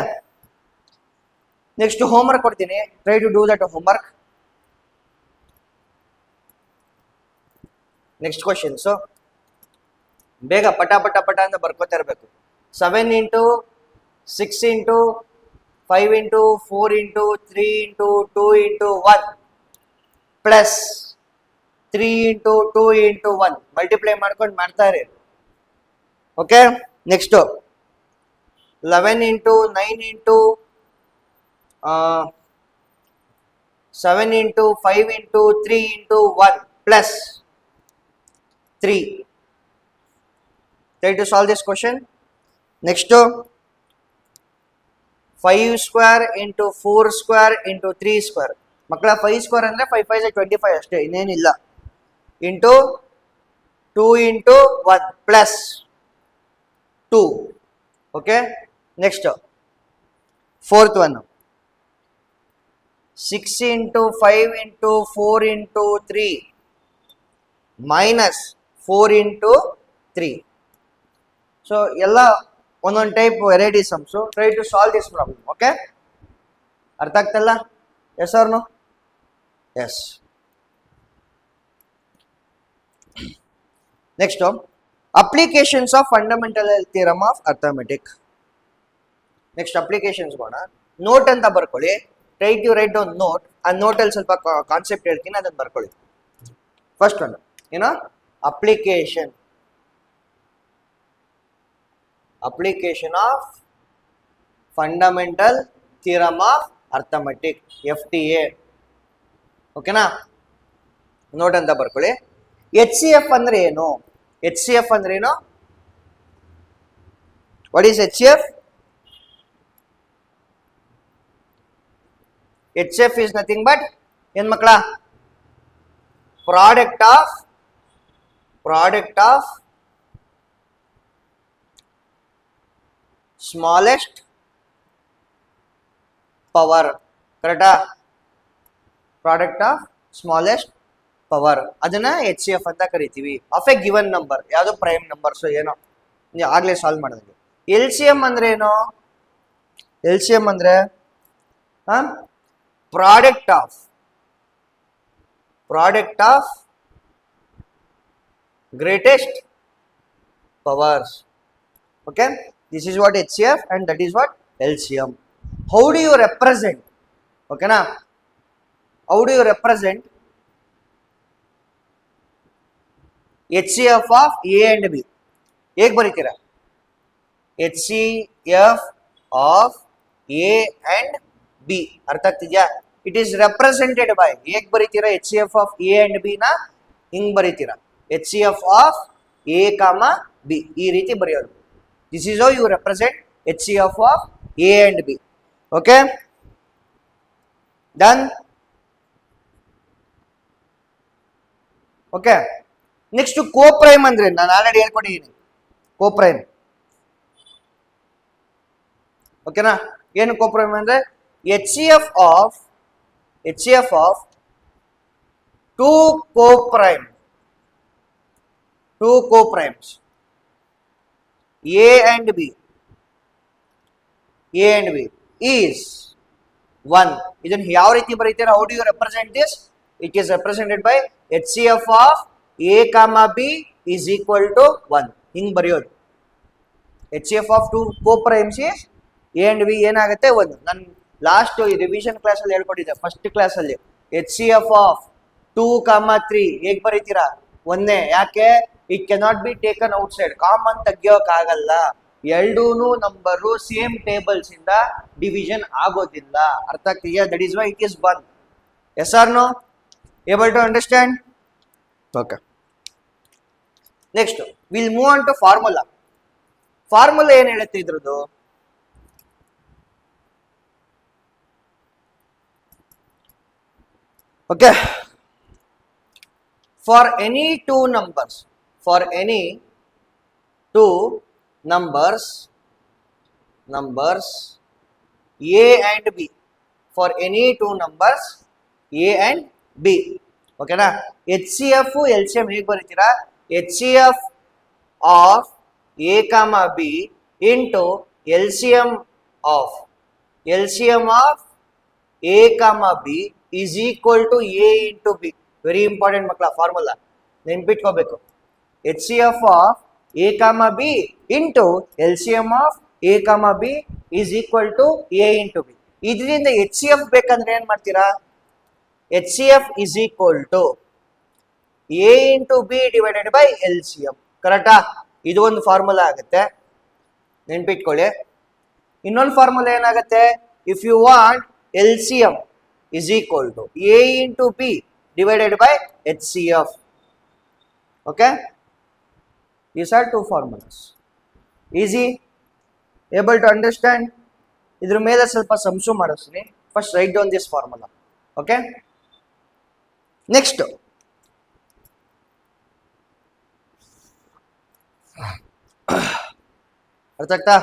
next homework ಕೊಡ್ತೀನಿ. Try to do that homework. Next questions ಬೇಗ ಪಟ ಪಟ ಪಟ ಅಂತ ಬರ್ಕೋತಾ ಇರಬೇಕು. 7 into 6 into 5 into 4 into 3 into 2 into 1 plus 3 into 2 into 1 multiply ಮಾಡ್ಕೊಂಡು ಮಾಡ್ತಾ ಇರಿ. Okay, next 11 into 9 into 7 into 5 into 3 into 1 plus 3. Try to solve this question. Next, 5 square into 4 square into 3 square. ಮಕ್ಕಳ 5 square ಅಂದರೆ 5 5 25 ಅಷ್ಟೇ, ಇನ್ನೇನಿಲ್ಲ. Into 2 into 1 plus 2. Okay, next fourth one 6 into 5 into 4 into 3 minus 4 into 3. So ಎಲ್ಲ ಒಂದೊಂದು type variety sums. Try to solve this problem. Okay, ಅರ್ಥ ಆಗ್ತಲ್ಲ? Yes R no? Yes. Next, applications of fundamental theorem of arithmetic. Next applications ಮಾಡೋಣ. Note ಅಂತ ಬರ್ಕೊಳ್ಳಿ. Try to write down note. ಆ ನೋಟಲ್ಲಿ ಸ್ವಲ್ಪ ಕಾನ್ಸೆಪ್ಟ್ ಹೇಳ್ತೀನಿ, ಅದನ್ನು ಬರ್ಕೊಳ್ಳಿ. ಫಸ್ಟ್ ಒನ್ ಏನೋ application of fundamental theorem of arithmetic, FTA. ಓಕೆನಾ? ನೋಟ್ ಅಂತ ಬರ್ಕೊಳ್ಳಿ. HCF ಅಂದ್ರೆ ಏನು? HCF ಅಂದ್ರೆ ಏನು? What is HCF? HCF is nothing but ಏನ್ ಮಕ್ಕಳ? Product of smallest power. ಕರೆಕ್ಟಾ? ಪ್ರಾಡಕ್ಟ್ ಆಫ್ ಸ್ಮಾಲೆಸ್ಟ್ ಪವರ್, ಅದನ್ನ HCF ಅಂತ ಕರಿತೀವಿ. ಆಫ್ ಎ ಗಿವನ್ ನಂಬರ್, ಯಾವುದು ಪ್ರೈಮ್ ನಂಬರ್ಸ್ ಏನೋ ಆಗ್ಲೇ ಸಾಲ್ವ್ ಮಾಡಿದ್ವಿ. LCM ಅಂದ್ರೆ ಏನು? LCM ಅಂದ್ರೆ product of greatest powers. Okay, this is what HCF and that is what LCM. How do you represent? Okay na? How do you represent HCF of A and B? ಹೇಗೆ ಬರೀತೀರಾ? HCF of A and B ಅರ್ಥ ಆಗ್ತಿದ್ಯಾ? It is represented by, ಹೇಗೆ ಬರೀತೀರಾ? HCF of A and B ನ ಹಿಂಗ್ ಬರೀತೀರಾ, HCF of A, B ಈ ರೀತಿ ಬರೆಯೋದು. This is how you represent HCF of A and B. Okay? Done? Okay. Next to co-prime ಅಂದ್ರೆ ನಾನು ಆಲ್ರೆಡಿ ಹೇಳ್ಕೊಟ್ಟಿದ್ದೀನಿ. Co-prime. ಓಕೆನಾ? ಏನು co-prime ಅಂದ್ರೆ HCF of two co-primes A and B is 1. ಇದನ್ನು ಯಾವ ರೀತಿ ಬರೀತೀರಾ? How do you represent this? It is represented by HCF of A, B is equal to 1. ಹಿಂಗ್ ಬರೆಯೋದು. HCF of two co-primes is A and B ಏನಾಗುತ್ತೆ? 1. ನಾನು last revision ಕ್ಲಾಸಲ್ಲಿ ಹೇಳ್ಕೊಟ್ಟಿದ್ದೆ, first ಕ್ಲಾಸಲ್ಲಿ. HCF of 2, 3 ಹೇಗೆ ಬರೀತೀರಾ? ಒಂದೇ. ಯಾಕೆ? It cannot be taken outside, common ತೆಗಿಯೋಕ್ಕಾಗಲ್ಲ. ಎರಡೂ ನಂಬರು ಸೇಮ್ ಟೇಬಲ್ಸ್ ಇಂದ ಡಿವಿಷನ್ ಆಗೋದಿಲ್ಲ. ಅರ್ಥ ಆಗ್ತಿದೆಯಾ? That is why it is 1. Yes R no? Able to understand? Okay. Next will move on to formula. Formula ಏನ್ ಹೇಳುತ್ತೆ ಇದ್ರದ್ದು? Okay, for any two numbers, for any two numbers A and B. For any two numbers A and B. ಓಕೆನಾ? HCF LCM ಹೇಗೆ ಬರೀತೀರಾ? HCF of A comma B into LCM of A comma B is equal to A into B. Very important ಮಕ್ಕಳ formula ನೆನ್ಪಿಟ್ಕೋಬೇಕು. HCF of A comma B into LCM of A comma B is equal to A into B. ಇದರಿಂದ HCF ಬೇಕಂದ್ರೆ ಏನ್ ಮಾಡ್ತೀರಾ? HCF is equal to A into B divided by LCM. ಕರೆಕ್ಟಾ? ಇದು ಒಂದು formula ಆಗುತ್ತೆ, ನೆನ್ಪಿಟ್ಕೊಳ್ಳಿ. ಇನ್ನೊಂದು ಫಾರ್ಮುಲಾ ಏನಾಗುತ್ತೆ? If you want LCM is equal to A into B divided by HCF. Okay? These are two formulas. Easy? Able to understand? ಇದ್ರ ಮೇಲೆ ಸ್ವಲ್ಪ ಸಂಸು ಮಾಡಿಸ್ತೀನಿ. First write down this formula. Okay, next ಅರ್ಥ ಆಗ್ತಾ?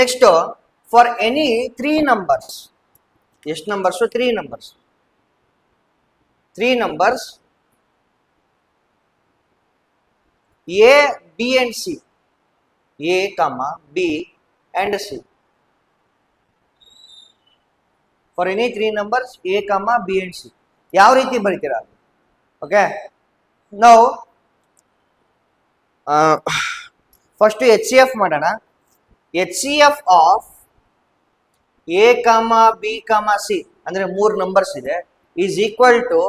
Next for any three numbers, ಎಷ್ಟು numbers? Three numbers A, B and C. A, B and C. For any three numbers A, B and C. ಯಾವ ರೀತಿ ಬರೀತೀರಾ? ಓಕೆ, ನಾವು first HCF ಮಾಡೋಣ. HCF of A, B, C ಅಂದ್ರೆ ಮೂರು numbers ಇದೆ, is equal to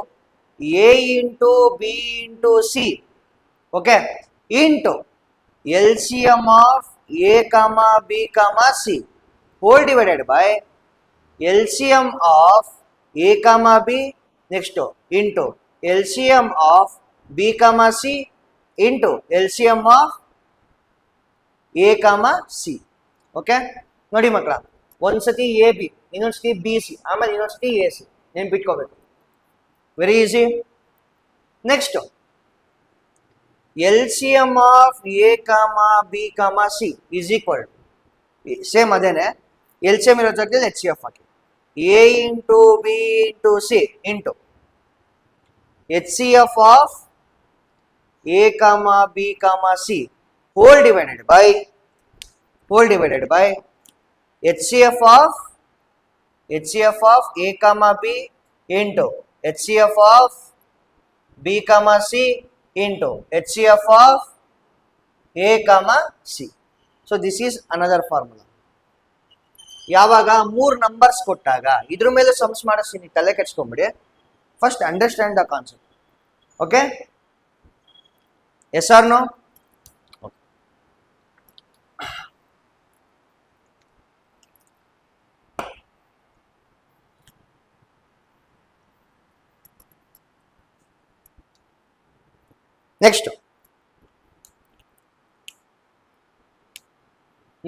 A into B into C. ಓಕೆ, into LCM of A comma B comma C whole divided by LCM of A comma B next into LCM of B comma C into LCM of A comma C. Okay, ನೋಡಿ ಮಕ್ಕಳ, ಒಂದ್ಸತಿ AB, ಇನ್ನೊಂದ್ಸತಿ BC, ಆಮೇಲೆ ಇನ್ನೊಂದ್ಸತಿ AC ನೆನ್ಪಿಟ್ಕೋಬೇಕು. Very easy. Next LCM of A comma B comma C is equal to same ಅದೇನೆ, LCM ಇರೋ ಜಾಗದಲ್ಲಿ HCF hockey. A into B into C into HCF of A comma B comma C whole divided by HCF of A comma B into HCF of B comma C into HCF of A comma C. So this is another formula. ಯಾವಾಗ ಮೂರು numbers ಕೊಟ್ಟಾಗ ಇದ್ರ ಮೇಲೆ sums ಮಾಡಿಸ್ತೀನಿ, ತಲೆ ಕೆಡ್ಸ್ಕೊಂಬಿಡಿ. First understand the concept. Okay, yes R no?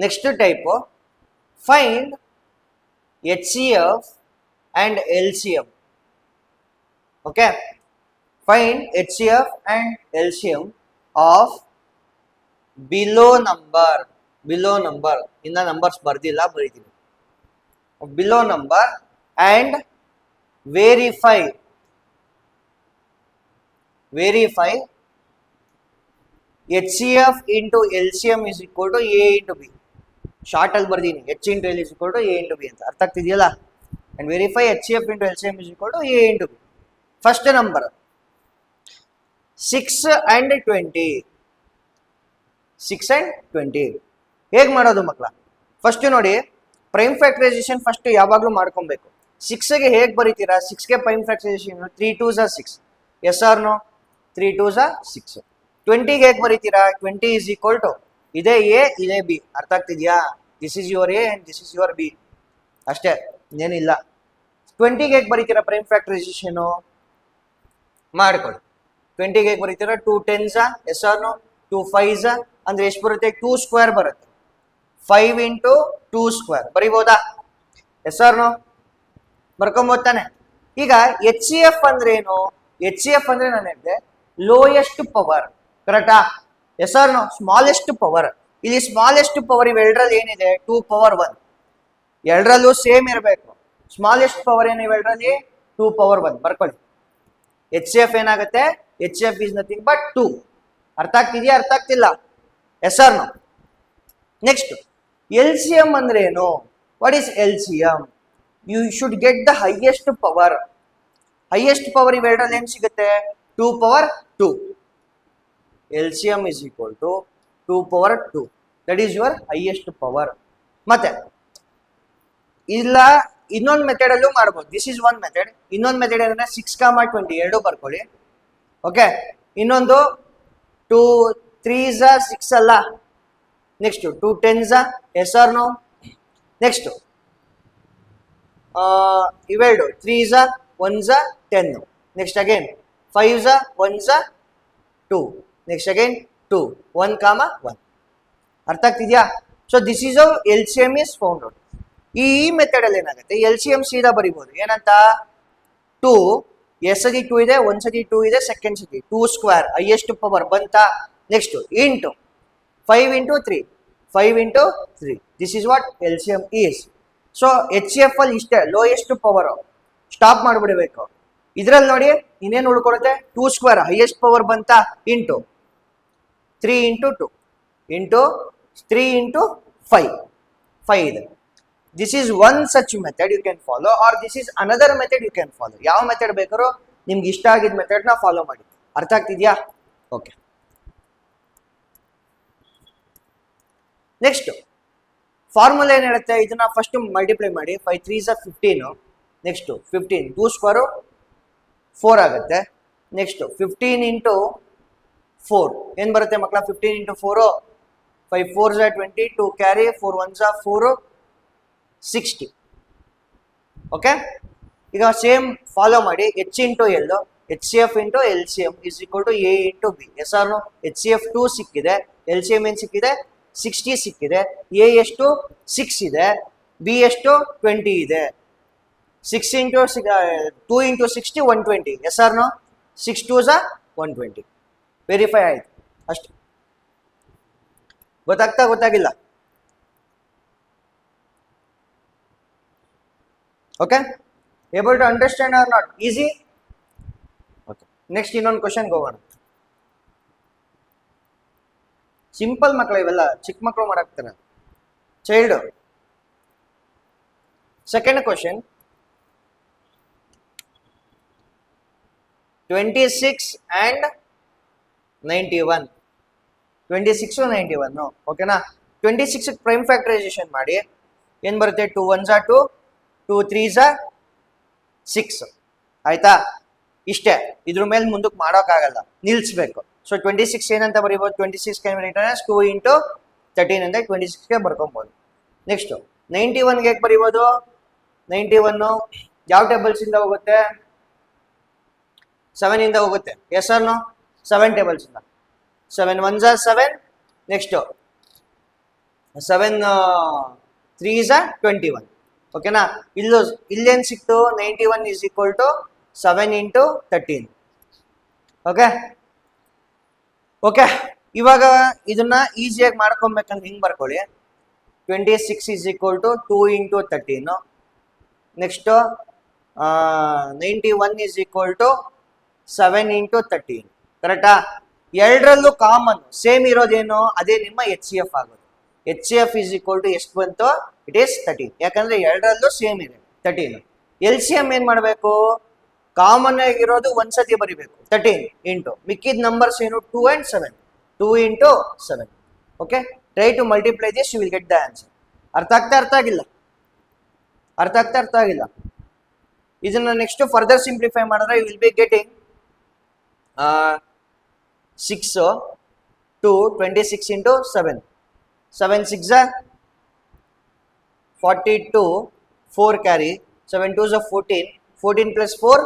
next type, find HCF and LCM. okay, find HCF and LCM of below number in the numbers bardilla baridini, below number, and verify HCF into LCM is equal to A into B. Short ಅಲ್ಲಿ ಬರ್ದೀನಿ, H into L is equal to A into B ಅಂತ. ಅರ್ಥ ಆಗ್ತಿದೆಯಲ್ಲ? And verify HCF into LCM is equal to A into B. ಫಸ್ಟ್ ನಂಬರ್ 6 and 20. ಹೇಗೆ ಮಾಡೋದು ಮಕ್ಕಳ? First ನೋಡಿ, ಪ್ರೈಮ್ ಫ್ಯಾಕ್ಟರೈಸೇಷನ್ ಫಸ್ಟ್ ಯಾವಾಗಲೂ ಮಾಡ್ಕೊಬೇಕು. 6ಗೆ ಹೇಗೆ ಬರೀತೀರಾ? 6ಗೆ prime factorisation 3 2s are 6. S R no? 3 2s are 6. 20ಗೆ ಹೇಗೆ ಬರೀತೀರಾ? 20 is equal to ಇದೇ ಎ ಇದೇ ಬಿ. ಅರ್ಥ ಆಗ್ತಿದ್ಯಾ? This is your A and this is your B, ಅಷ್ಟೇ, ಏನಿಲ್ಲ. 20ಗೆ ಹೇಗೆ ಬರೀತೀರಾ ಪ್ರೈಮ್ ಫ್ಯಾಕ್ಟರೈಸೇಷನು? ಮಾಡ್ಕೊಳ್ಳಿ. 20ಗೆ ಹೇಗೆ ಬರೀತೀರಾ? 2 10s, yes R no? 2 5s ಅಂದ್ರೆ ಎಷ್ಟು ಬರುತ್ತೆ? 2 ಸ್ಕ್ವೇರ್ ಬರುತ್ತೆ. 5 into 2 ಸ್ಕ್ವೇರ್ ಬರೀಬೋದಾ? Yes R no? ಬರ್ಕೊಂಬೋದು ತಾನೆ? ಈಗ ಎಚ್ ಸಿ ಎಫ್ ಅಂದ್ರೆ ಏನು? ಎಚ್ ಸಿ ಎಫ್ ಅಂದ್ರೆ ನಾನು ಹೇಳಿದೆ ಲೋಯೆಸ್ಟ್ ಪವರ್, ಕರೆಕ್ಟಾ? Yes R no? Smallest power. ಇಲ್ಲಿ ಸ್ಮಾಲೆಸ್ಟ್ ಪವರ್ ಇವೆರಡರಲ್ಲಿ ಏನಿದೆ? 2 ಪವರ್ 1. ಎರಡರಲ್ಲೂ ಸೇಮ್ ಇರಬೇಕು. ಸ್ಮಾಲೆಸ್ಟ್ ಪವರ್ ಏನು ಇವೆರಡರಲ್ಲಿ? 2 ಪವರ್ 1. ಬರ್ಕೊಳ್ಳಿ. ಎಚ್ ಸಿ ಎಫ್ ಏನಾಗುತ್ತೆ? H C F is nothing but 2. ಅರ್ಥ ಆಗ್ತಿದ್ಯಾ? ಅರ್ಥ ಆಗ್ತಿಲ್ಲ? Yes R no? Next, L C M ಅಂದ್ರೆ ಏನು? What is L C M? You should get the highest power. Highest power ಇವೆರಡರಲ್ಲಿ ಏನು ಸಿಗುತ್ತೆ? 2 power 2. L C M is equal to 2 power 2. That is your highest power. ಮತ್ತೆ ಇಲ್ಲ, ಇನ್ನೊಂದು method ಅಲ್ಲೂ ಮಾಡ್ಬೋದು. This is one method. ಇನ್ನೊಂದು method ಏನಂದ್ರೆ 6, 20 ಎರಡು ಬರ್ಕೊಳ್ಳಿ. ಓಕೆ, ಇನ್ನೊಂದು 2 3s 6 ಅಲ್ಲ. Next 2 10s, yes R no? Next ಇವೆರಡು 3s 1s 10. Next again 5s 1s 2. Next again 2 1, 1. ಅರ್ಥ ಆಗ್ತಿದ್ಯಾ? So this is how L C M is found out. ಈ ಮೆಥಡ್ ಅಲ್ಲಿ ಏನಾಗುತ್ತೆ? ಎಲ್ ಸಿ ಎಂ ಸೀದಾ ಬರಿಬಹುದು. ಏನಂತ? 2 ಎಸ್ ಸತಿ 2 ಇದೆ, ಒಂದ್ಸತಿ 2 ಇದೆ, ಸೆಕೆಂಡ್ ಸತಿ 2 ಸ್ಕ್ವೇರ್ ಹೈಯೆಸ್ಟ್ ಪವರ್ ಬಂತಾ? Next into 5 into 3, 5 into 3. This is what L C M is. So H C F ಅಲ್ಲಿ ಇಷ್ಟೇ, ಲೋಯೆಸ್ಟ್ ಪವರ್. ಸ್ಟಾಪ್ ಮಾಡಿಬಿಡಬೇಕು. ಇದ್ರಲ್ಲಿ ನೋಡಿ ಇನ್ನೇನು ಉಳ್ಕೊಳುತ್ತೆ? 2 ಸ್ಕ್ವೇರ್ ಹೈಯೆಸ್ಟ್ ಪವರ್ ಬಂತಾ? ಇಂಟು 3 ಇಂಟು 2 ಇಂಟು 3 ಇಂಟು 5 ಇದೆ. This is one such method you can follow, or this is another method you can follow. ಯಾವ ಮೆಥಡ್ ಬೇಕಾದ್ರೂ ನಿಮ್ಗೆ ಇಷ್ಟ ಆಗಿದ್ದ ಮೆಥಡ್ನ ಫಾಲೋ ಮಾಡಿ. ಅರ್ಥ ಆಗ್ತಿದ್ಯಾ? ಓಕೆ. ನೆಕ್ಸ್ಟ್ ಫಾರ್ಮುಲಾ ಏನು ಹೇಳುತ್ತೆ? ಇದನ್ನ ಫಸ್ಟ್ ಮಲ್ಟಿಪ್ಲೈ ಮಾಡಿ. 5 3s 15. ನೆಕ್ಸ್ಟ್ 15 2 ಸ್ಕ್ವೇರು 4 ಆಗುತ್ತೆ. ನೆಕ್ಸ್ಟ್ 15 ಇಂಟು 4 ಏನು ಬರುತ್ತೆ ಮಕ್ಕಳ? 15 into 4 5 4s 20, 2 carry, 4 1s 4, 60. Okay, ಈಗ ಸೇಮ್ ಫಾಲೋ ಮಾಡಿ. H into L, H C F into L C M is equal to A into B. Yes R no? H C F 2 ಸಿಕ್ಕಿದೆ, L C M ಏನು ಸಿಕ್ಕಿದೆ? 60 ಸಿಕ್ಕಿದೆ. A ಎಷ್ಟು? 6 ಇದೆ, B ಎಷ್ಟು? 20 ಇದೆ. 6 into 2 into 60 120. Yes R no? 6 2s 120. Verify ಆಯ್ತು ಅಷ್ಟು. ಗೊತ್ತಾಗಿಲ್ಲ? Okay, able to understand or not? Easy. Okay, next ಇನ್ನೊಂದು ಕ್ವಶನ್ಗೆ ಹೋಗೋಣ. ಸಿಂಪಲ್ ಮಕ್ಕಳು ಇವೆಲ್ಲ, ಚಿಕ್ಕ ಮಕ್ಕಳು ಮಾಡಾಕ್ತಾರೆ. ಚೈಲ್ಡ್. Second question, 26 and 91. 26 91. ಓಕೆನಾ? 26 ಪ್ರೈಮ್ ಫ್ಯಾಕ್ಟರೈಸೇಷನ್ ಮಾಡಿ. ಏನು ಬರುತ್ತೆ? 2 1s 2, 2 3s 6. ಆಯ್ತಾ? ಇಷ್ಟೇ. ಇದ್ರ ಮೇಲೆ ಮುಂದಕ್ಕೆ ಮಾಡೋಕ್ಕಾಗಲ್ಲ, ನಿಲ್ಲಿಸ್ಬೇಕು. ಸೊ 26 ಏನಂತ ಬರೀಬೋದು? 26 can be written as 2 into 13 ಅಂದರೆ 26ಗೆ ಬರ್ಕೊಬೋದು. ನೆಕ್ಸ್ಟು 91ಗೆ ಹೇಗೆ ಬರೀಬೋದು? 91 ಯಾವ ಟೇಬಲ್ಸಿಂದ ಹೋಗುತ್ತೆ? 7 ಇಂದ ಹೋಗುತ್ತೆ. Yes R no? 7 ಟೇಬಲ್ಸಿಂದ. 7 1s 7. Next 7 3s 21. ಓಕೆನಾ? ಇಲ್ಲೇನು ಸಿಕ್ತು? 91 is equal to 7 into 13. Okay, ಇವಾಗ ಇದನ್ನ ಈಸಿಯಾಗಿ ಮಾಡ್ಕೊಬೇಕಂದ್ರೆ ಹಿಂಗೆ ಬರ್ಕೊಳ್ಳಿ. 26 is equal to 2 into 13. Next 91 is equal to 7 into 13. ಕರೆಕ್ಟಾ? ಎರಡರಲ್ಲೂ ಕಾಮನ್ ಸೇಮ್ ಇರೋದೇನು? ಅದೇ ನಿಮ್ಮ ಎಚ್ ಸಿ ಎಫ್ ಆಗೋದು. H C F is equal to ಎಷ್ಟು ಬಂತು? It is 13. ಯಾಕಂದ್ರೆ ಎರಡರಲ್ಲೂ ಸೇಮ್ ಇದೆ 13. ಎಲ್ ಸಿ ಎಂ ಏನು ಮಾಡಬೇಕು? ಕಾಮನ್ ಆಗಿರೋದು ಒಂದ್ಸತಿ ಬರಿಬೇಕು, 13 ಇಂಟು ಮಿಕ್ಕಿದ ನಂಬರ್ಸ್ ಏನು? 2 and 7. 2 into 7. Okay, try to multiply this, you will get the answer. ಅರ್ಥ ಆಗಿಲ್ಲ? ಅರ್ಥ ಆಗಿಲ್ಲ? ಇದನ್ನ ನೆಕ್ಸ್ಟ್ ಫರ್ದರ್ ಸಿಂಪ್ಲಿಫೈ ಮಾಡಿದ್ರೆ you will be getting 6 2 26 into 7. 7 6 42, 4 carry, 7 2s 14, 14 plus 4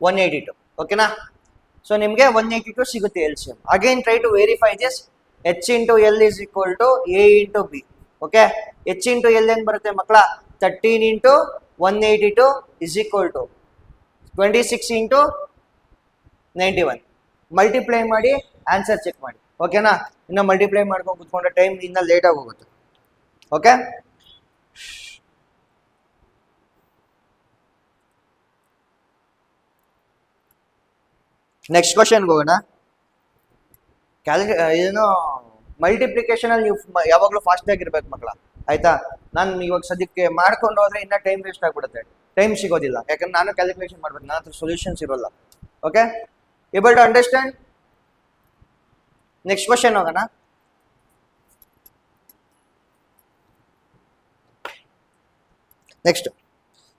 182. ಓಕೆನಾ? ಸೊ ನಿಮಗೆ 182 ಸಿಗುತ್ತೆ L C M. Again try to verify this. H into L is equal to A into B. Okay, H into L ಏನು ಬರುತ್ತೆ ಮಕ್ಕಳ? 13 into 182 is equal to 26 into 91 multiply ಮಾಡಿ answer check ಮಾಡಿ. ಓಕೆನಾ? ಇನ್ನು ಮಲ್ಟಿಪ್ಲೈ ಮಾಡ್ಕೊಂಡು ಕುತ್ಕೊಂಡ್ರೆ ಟೈಮ್ ಇನ್ನ late ಆಗಿ ಹೋಗುತ್ತೆ. ಓಕೆ, ನೆಕ್ಸ್ಟ್ ಕ್ವಶನ್ಗೆ ಹೋಗೋಣ. ಏನು ಮಲ್ಟಿಪ್ಲಿಕೇಶನ್ ಅಲ್ಲಿ ನೀವು ಯಾವಾಗಲೂ ಫಾಸ್ಟ್ ಆಗಿರ್ಬೇಕು ಮಕ್ಕಳ, ಆಯ್ತಾ? ನಾನು ಇವಾಗ ಸದ್ಯಕ್ಕೆ ಮಾಡ್ಕೊಂಡು ಹೋದ್ರೆ ಇನ್ನ ಟೈಮ್ ವೇಸ್ಟ್ ಆಗ್ಬಿಡುತ್ತೆ, ಟೈಮ್ ಸಿಗೋದಿಲ್ಲ. ಯಾಕಂದ್ರೆ ನಾನು ಕ್ಯಾಲ್ಕುಲೇಷನ್ ಮಾಡ್ಬೇಕು, ನನ್ನ ಹತ್ರ ಸೊಲ್ಯೂಷನ್ಸ್ ಇರೋಲ್ಲ. Okay, able to understand? Next question ಹೋಗೋಣ. Next,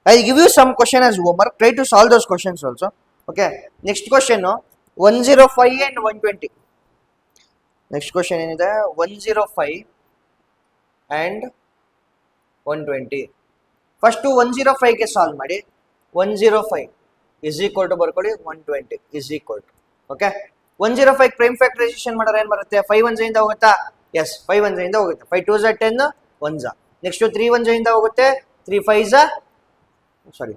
I give you some question as homework. Try to solve those questions also. Okay. Next question, 105 and 120. Next question ಏನಿದೆ? 105 and 120. First 105 ಗೆ ಸಾಲ್ವ್ ಮಾಡಿ. 105 is equal to ಬರ್ಕೊಳ್ಳಿ, 120 is equal to. Okay. 105 prime factorisation ಮಾಡಿದ್ರೆ ಏನು ಬರುತ್ತೆ? 5 1 ಇಂದ ಹೋಗುತ್ತಾ? S, 5 1 ಇಂದ ಹೋಗುತ್ತೆ. 5 2 10, 1 ನೆಕ್ಸ್ಟ್ 3 1 ಇಂದ ಹೋಗುತ್ತೆ, 3 5 sorry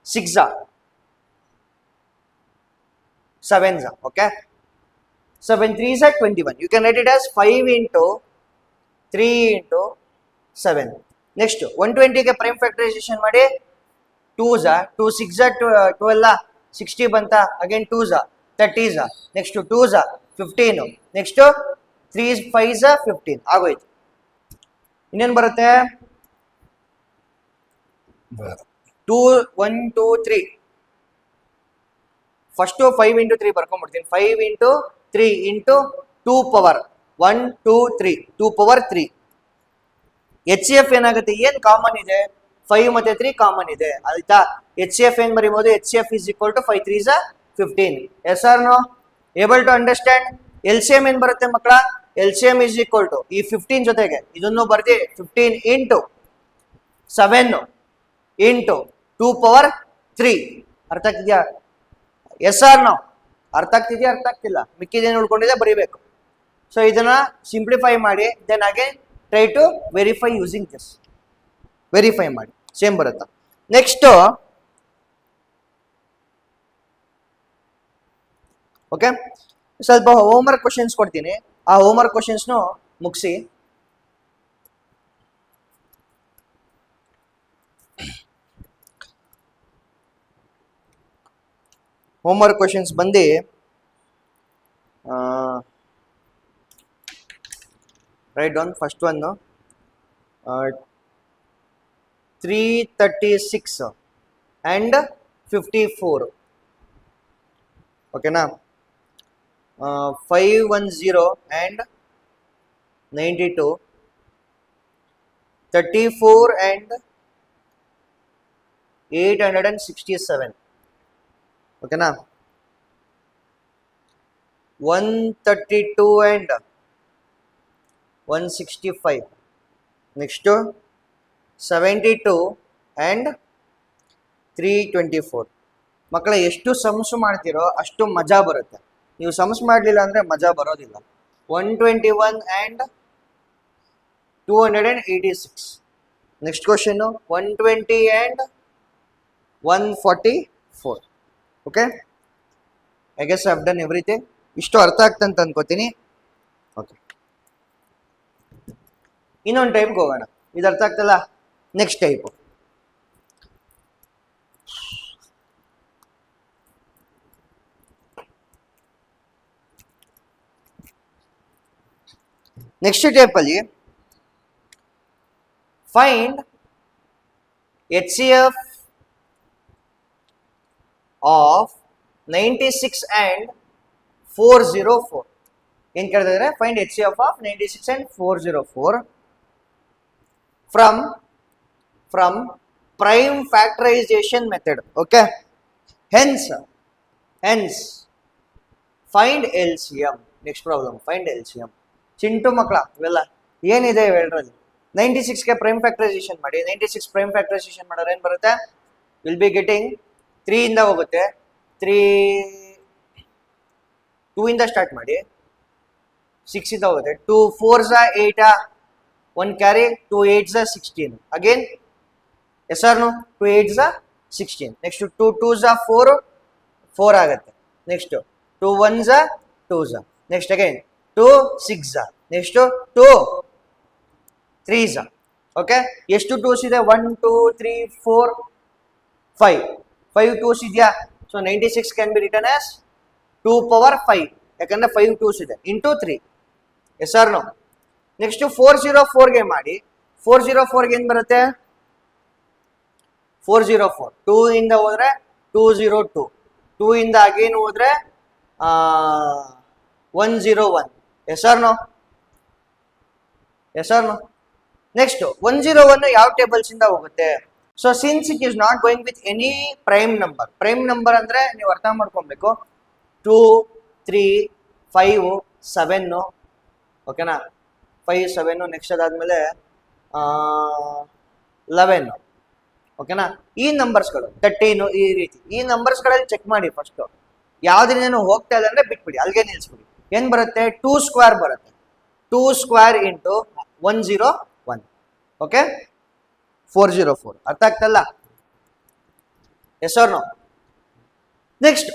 6 7 okay, 7 3 21. You can write it as 5 into 3 into 7. Next 120 ಗೆ ಪ್ರೈಮ್ ಫ್ಯಾಕ್ಟರೈಸೇಷನ್ ಮಾಡಿ. 2 2 6 12 60 ಬಂತ. ಅಗೇನ್ 2 30 ನೆಕ್ಸ್ಟ್ 2 15 ನೆಕ್ಸ್ಟ್ 3 5 15 ಆಗೋಯ್ತು. ಇನ್ನೇನು ಬರುತ್ತೆ? 2 1 2 3. First 5 into 3 ಬರ್ಕೊಂಡ್ಬಿಡ್ತೀನಿ. 5 into 3 into 2 power 1 2 3 2 power 3. H C F ಏನಾಗುತ್ತೆ? ಏನ್ ಕಾಮನ್ ಇದೆ? 5 ಮತ್ತೆ 3 ಕಾಮನ್ ಇದೆ, ಆಯ್ತಾ? ಎಚ್ ಸಿ ಎಫ್ ಏನ್ ಬರೀಬಹುದು? H C F is equal to 5 3 15. Yes R no? Able to understand? L C M ಏನ್ ಬರುತ್ತೆ ಮಕ್ಕಳ? L C M is equal to ಈ 15 ಜೊತೆಗೆ ಇದನ್ನು ಬರ್ದಿ 15 ಇಂಟು 7 ಇಂಟು 2 ಪವರ್ 3. ಅರ್ಥ ಆಗ್ತಿದ್ಯಾ? Yes R no? ಅರ್ಥ ಆಗ್ತಿದ್ಯಾ? ಅರ್ಥ ಆಗ್ತಿಲ್ಲ? ಮಿಕ್ಕಿದೇನು ಉಳ್ಕೊಂಡಿದೆ ಬರೀಬೇಕು. ಸೊ ಇದನ್ನ ಸಿಂಪ್ಲಿಫೈ ಮಾಡಿ, then again try to verify using this. Verify ಮಾಡಿ, ಸೇಮ್ ಬರುತ್ತಾ? ನೆಕ್ಸ್ಟ್ ಓಕೆ, ಸ್ವಲ್ಪ ಹೋಮ್ವರ್ಕ್ ಕ್ವಶನ್ಸ್ ಕೊಡ್ತೀನಿ, ಆ ಹೋಮ್ವರ್ಕ್ ಕ್ವಶನ್ಸ್ನು ಮುಗಿಸಿ. ಹೋಮ್ವರ್ಕ್ ಕ್ವಶನ್ಸ್ ಬಂದು right down. First one 336 and 54. ಓಕೆನಾ? 510 and 92, 34 and 867. ಓಕೆನಾ? 132 and 165. Next 72 and 324. ಮಕ್ಕಳ ಎಷ್ಟು ಸಮ್ಸ್ ಮಾಡ್ತೀರೋ ಅಷ್ಟು ಮಜಾ ಬರುತ್ತೆ. ನೀವು ಸಮ್ಸ್ ಮಾಡಲಿಲ್ಲ ಅಂದರೆ ಮಜಾ ಬರೋದಿಲ್ಲ. 121 and 286. Next question 120 and 144. Okay, I guess I have done everything. ಇಷ್ಟು ಅರ್ಥ ಆಗ್ತಂತ ಅನ್ಕೋತೀನಿ. ಓಕೆ, ಇನ್ನೊಂದು ಟೈಪ್ಗೆ ಹೋಗೋಣ. ಇದು ಅರ್ಥ ಆಗ್ತಲ್ಲ? ನೆಕ್ಸ್ಟ್ ಟೈಪು ನೆಕ್ಸ್ಟ್ ಟೈಪಲ್ಲಿ find H C F of 96 and 404. ಏನ್ ಕೇಳ್ತಿದ್ರೆ? Find H C F of 96 and 404 from prime factorization method. Okay, hence find LCM. Next problem, find LCM. Chintu ಮಕ್ಕಳ ಇವೆಲ್ಲ ಏನಿದೆ ಇವೆರಡರಲ್ಲಿ? 96 ಗೆ ಪ್ರೈಮ್ ಫ್ಯಾಕ್ಟರೈಸೇಷನ್ ಮಾಡಿ. 96 ಪ್ರೈಮ್ ಫ್ಯಾಕ್ಟರೈಸೇಷನ್ ಮಾಡಿದ್ರೆ ಏನು ಬರುತ್ತೆ? ವಿಲ್ ಬಿ ಗೆಟಿಂಗ್ 3 ಇಂದ ಹೋಗುತ್ತೆ. 3 2 ಇಂದ ಸ್ಟಾರ್ಟ್ ಮಾಡಿ, 6 ಇಂದ ಹೋಗುತ್ತೆ. 2 4s 8, 1 carry, 2 8s 16. Again yes R no? 2 8s 16. Next 2 2s 4 4 ಆಗುತ್ತೆ. Next 2 1s 2s. Next again 2 6s. Next 2 3s. Okay, ಎಷ್ಟು 2s ಇದೆ? 1 2 3 4 5 5 2s ಇದೆಯಾ? So 96 can be written as 2 power 5, ಯಾಕಂದ್ರೆ 5 2s ಇದೆ into 3. Yes R no? Next 404 ಗೆ ಮಾಡಿ. 404 ಗೆ ಏನ್ ಬರುತ್ತೆ? 404 2 ಇಂದ ಹೋದ್ರೆ 202, 2 ಇಂದ ಅಗೇನ್ ಹೋದ್ರೆ 101. Yes R no? Yes R no? Next 101 ಯಾವ ಟೇಬಲ್ಸ್ ಇಂದ ಹೋಗುತ್ತೆ? So since it is not going with any prime number. Prime number ಅಂದ್ರೆ ನೀವು ಅರ್ಥ ಮಾಡ್ಕೊಬೇಕು, 2 3 5 7, ಓಕೆನಾ? 5 7, ನೆಕ್ಸ್ಟ್ ಅದಾದ್ಮೇಲೆ 11, ಓಕೆನಾ? ಈ ನಂಬರ್ಸ್ಗಳು 13 ಈ ರೀತಿ ಈ ನಂಬರ್ಸ್ಗಳಲ್ಲಿ ಚೆಕ್ ಮಾಡಿ. ಫಸ್ಟ್ ಯಾವ್ದ್ರಿಂದ ಹೋಗ್ತಾ ಇಲ್ಲ ಅಂದ್ರೆ ಬಿಟ್ಬಿಡಿ, ಅಲ್ಲಿಗೆ ನಿಲ್ಸ್ಬಿಡಿ. ಏನ್ ಬರುತ್ತೆ? 2 ಸ್ಕ್ವೇರ್ ಬರುತ್ತೆ. 2 ಸ್ಕ್ವೇರ್ ಇಂಟು 101. ಓಕೆ, 404. ಅರ್ಥ ಆಗ್ತಲ್ಲ? Yes R no? Next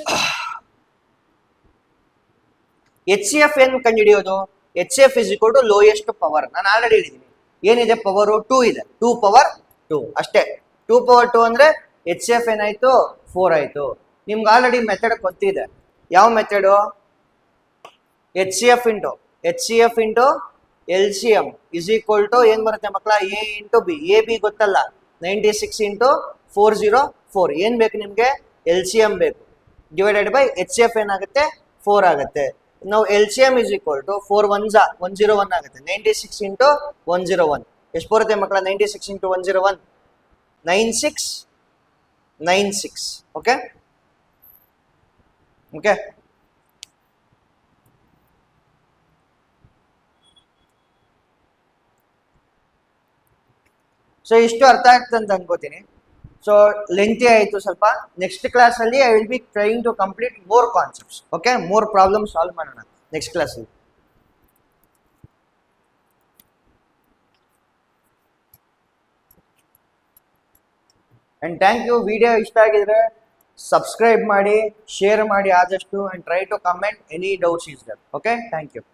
H C F ಏನ್ ಕಂಡುಹಿಡಿಯೋದು? H C F is equal to lowest power. ನಾನು ಆಲ್ರೆಡಿ ಹೇಳಿದ್ದೀನಿ. ಏನಿದೆ? ಪವರ್ 2 ಇದೆ. 2 ಪವರ್ 2 ಅಷ್ಟೇ. 2 ಪವರ್ 2 ಅಂದ್ರೆ ಎಚ್ ಸಿ ಎಫ್ ಏನಾಯ್ತು? 4 ಆಯ್ತು. ನಿಮ್ಗೆ ಆಲ್ರೆಡಿ ಮೆಥಡ್ ಗೊತ್ತಿದೆ. ಯಾವ method? H C F into L C M is equal to ಏನ್ ಬರುತ್ತೆ ಮಕ್ಕಳ? A into B. A B ಗೊತ್ತಲ್ಲ, 96 ಇಂಟು 404. ಏನ್ ಬೇಕು ನಿಮ್ಗೆ? ಎಲ್ ಸಿ ಎಂ ಬೇಕು. Divided by H C F ಏನಾಗುತ್ತೆ? 4 ಆಗುತ್ತೆ. ನಾವು L C M is equal to 4 1s 101 ಆಗುತ್ತೆ. 96 ಇಂಟು 101 ಎಷ್ಟು ಬರುತ್ತೆ ಮಕ್ಕಳ? 96 ಇಂಟು 101 9696. Okay okay. ಸೊ ಇಷ್ಟು ಅರ್ಥ ಆಗ್ತದೆ ಅಂತ ಅನ್ಕೋತೀನಿ. ಸೊ ಲೆಂತಿ ಆಯಿತು ಸ್ವಲ್ಪ. ನೆಕ್ಸ್ಟ್ ಕ್ಲಾಸಲ್ಲಿ I will be trying to complete more concepts. Okay, more problem solve ಮಾಡೋಣ ನೆಕ್ಸ್ಟ್ ಕ್ಲಾಸಲ್ಲಿ. And thank you. ವಿಡಿಯೋ ಇಷ್ಟ ಆಗಿದ್ರೆ ಸಬ್ಸ್ಕ್ರೈಬ್ ಮಾಡಿ, ಶೇರ್ ಮಾಡಿ ಆದಷ್ಟು, and try to comment any doubts is there. Okay, thank you.